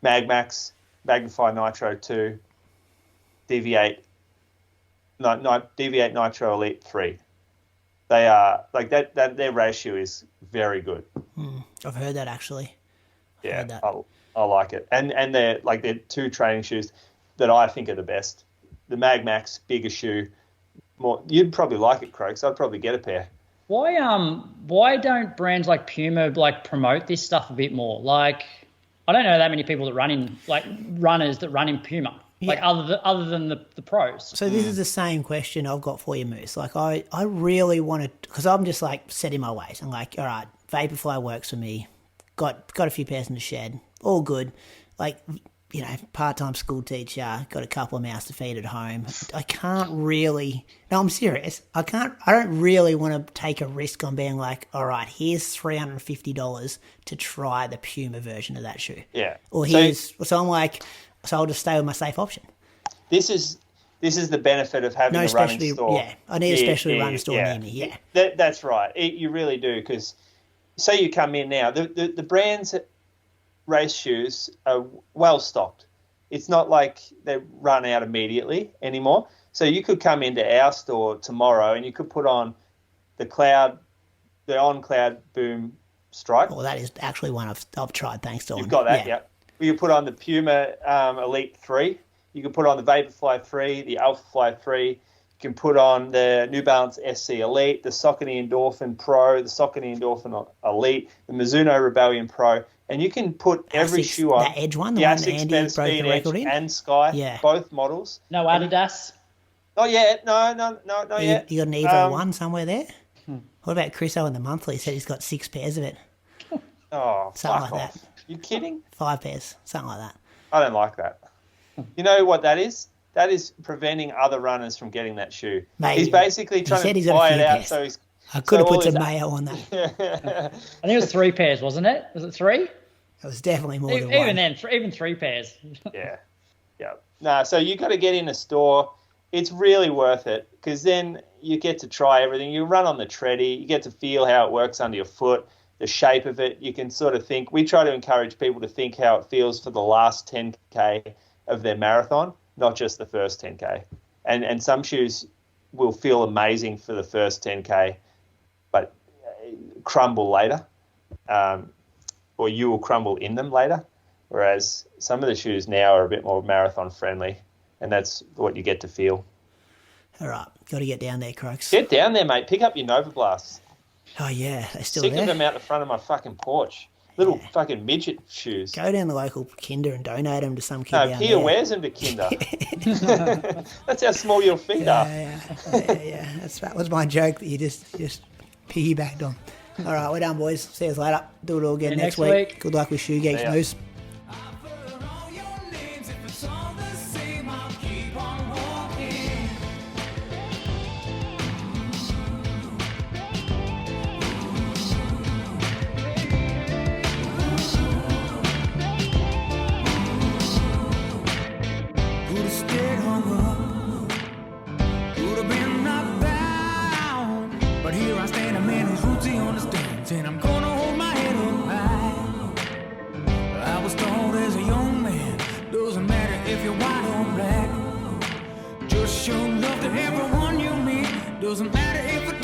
Magmax, Magnify Nitro 2, Deviate Nitro Elite 3. They are like that their ratio is very good. I've heard that actually. I like it. And they're 2 training shoes that I think are the best. The Magmax, bigger shoe. You'd probably like it, Croaks. I'd probably get a pair. Why don't brands like Puma promote this stuff a bit more? Like, I don't know that many people that runners that run in Puma. Like other than the pros. So this is the same question I've got for you, Moose. Like I really want to, because I'm just like set in my ways. I'm like, all right, Vaporfly works for me. Got a few pairs in the shed, all good. Like, you know, part-time school teacher, got a couple of mouths to feed at home. I can't really. No, I'm serious. I don't really want to take a risk on being like, all right, here's $350 to try the Puma version of that shoe. Yeah. Or so I'm like. So I'll just stay with my safe option. This is the benefit of having a running store. Yeah, I need a specialty running store near me. Yeah, that's right. You really do, because say you come in now, the brand's race shoes are well stocked. It's not like they run out immediately anymore. So you could come into our store tomorrow and you could put on the On Cloud Boom Strike. Well, that is actually one I've tried. Thanks to You've got that, yeah. You could put on the Puma Elite 3. You can put on the Vaporfly 3, the Alphafly 3. You can put on the New Balance SC Elite, the Saucony Endorphin Pro, the Saucony Endorphin Elite, the Mizuno Rebellion Pro. And you can put every shoe on. The Edge one, the Asics one Andy Better broke Speed the record Edge in? and Sky, both models. No Adidas? Not yet. No, not yet. You got an Evo 1 somewhere there? What about Chriso in the monthly? Said he's got 6 pairs of it. Oh, something fuck like off. that. You kidding? 5 pairs, something like that. I don't like that. You know what that is? That is preventing other runners from getting that shoe. Mate, he's basically trying to buy it out pairs. so he's... I could have put some mayo on that. I think it was 3 pairs, wasn't it? Was it 3? It was definitely more than even one. then, even 3 pairs. Yeah. No, so you got to get in a store. It's really worth it, because then you get to try everything. You run on the treadie. You get to feel how it works under your foot, the shape of it. You can sort of think. We try to encourage people to think how it feels for the last 10K of their marathon, not just the first 10K. And some shoes will feel amazing for the first 10K, but crumble later, or you will crumble in them later. Whereas some of the shoes now are a bit more marathon friendly, and that's what you get to feel. All right, got to get down there, Croaks. Get down there, mate. Pick up your Nova Blasts. Oh, yeah, they're still Stick there. them out the front of my fucking porch. Little fucking midget shoes. Go down the local Kinder and donate them to some kid No, down Pia there. wears them to Kinder. That's how small your feet are. Yeah. That was my joke that you just piggybacked on. All right, we're done, boys. See you later. Do it all again next week. Good luck with Shoe Geeks, Moose. And I'm gonna hold my head up high. I was told as a young man, doesn't matter if you're white or black. Just show love to everyone you meet. Doesn't matter if it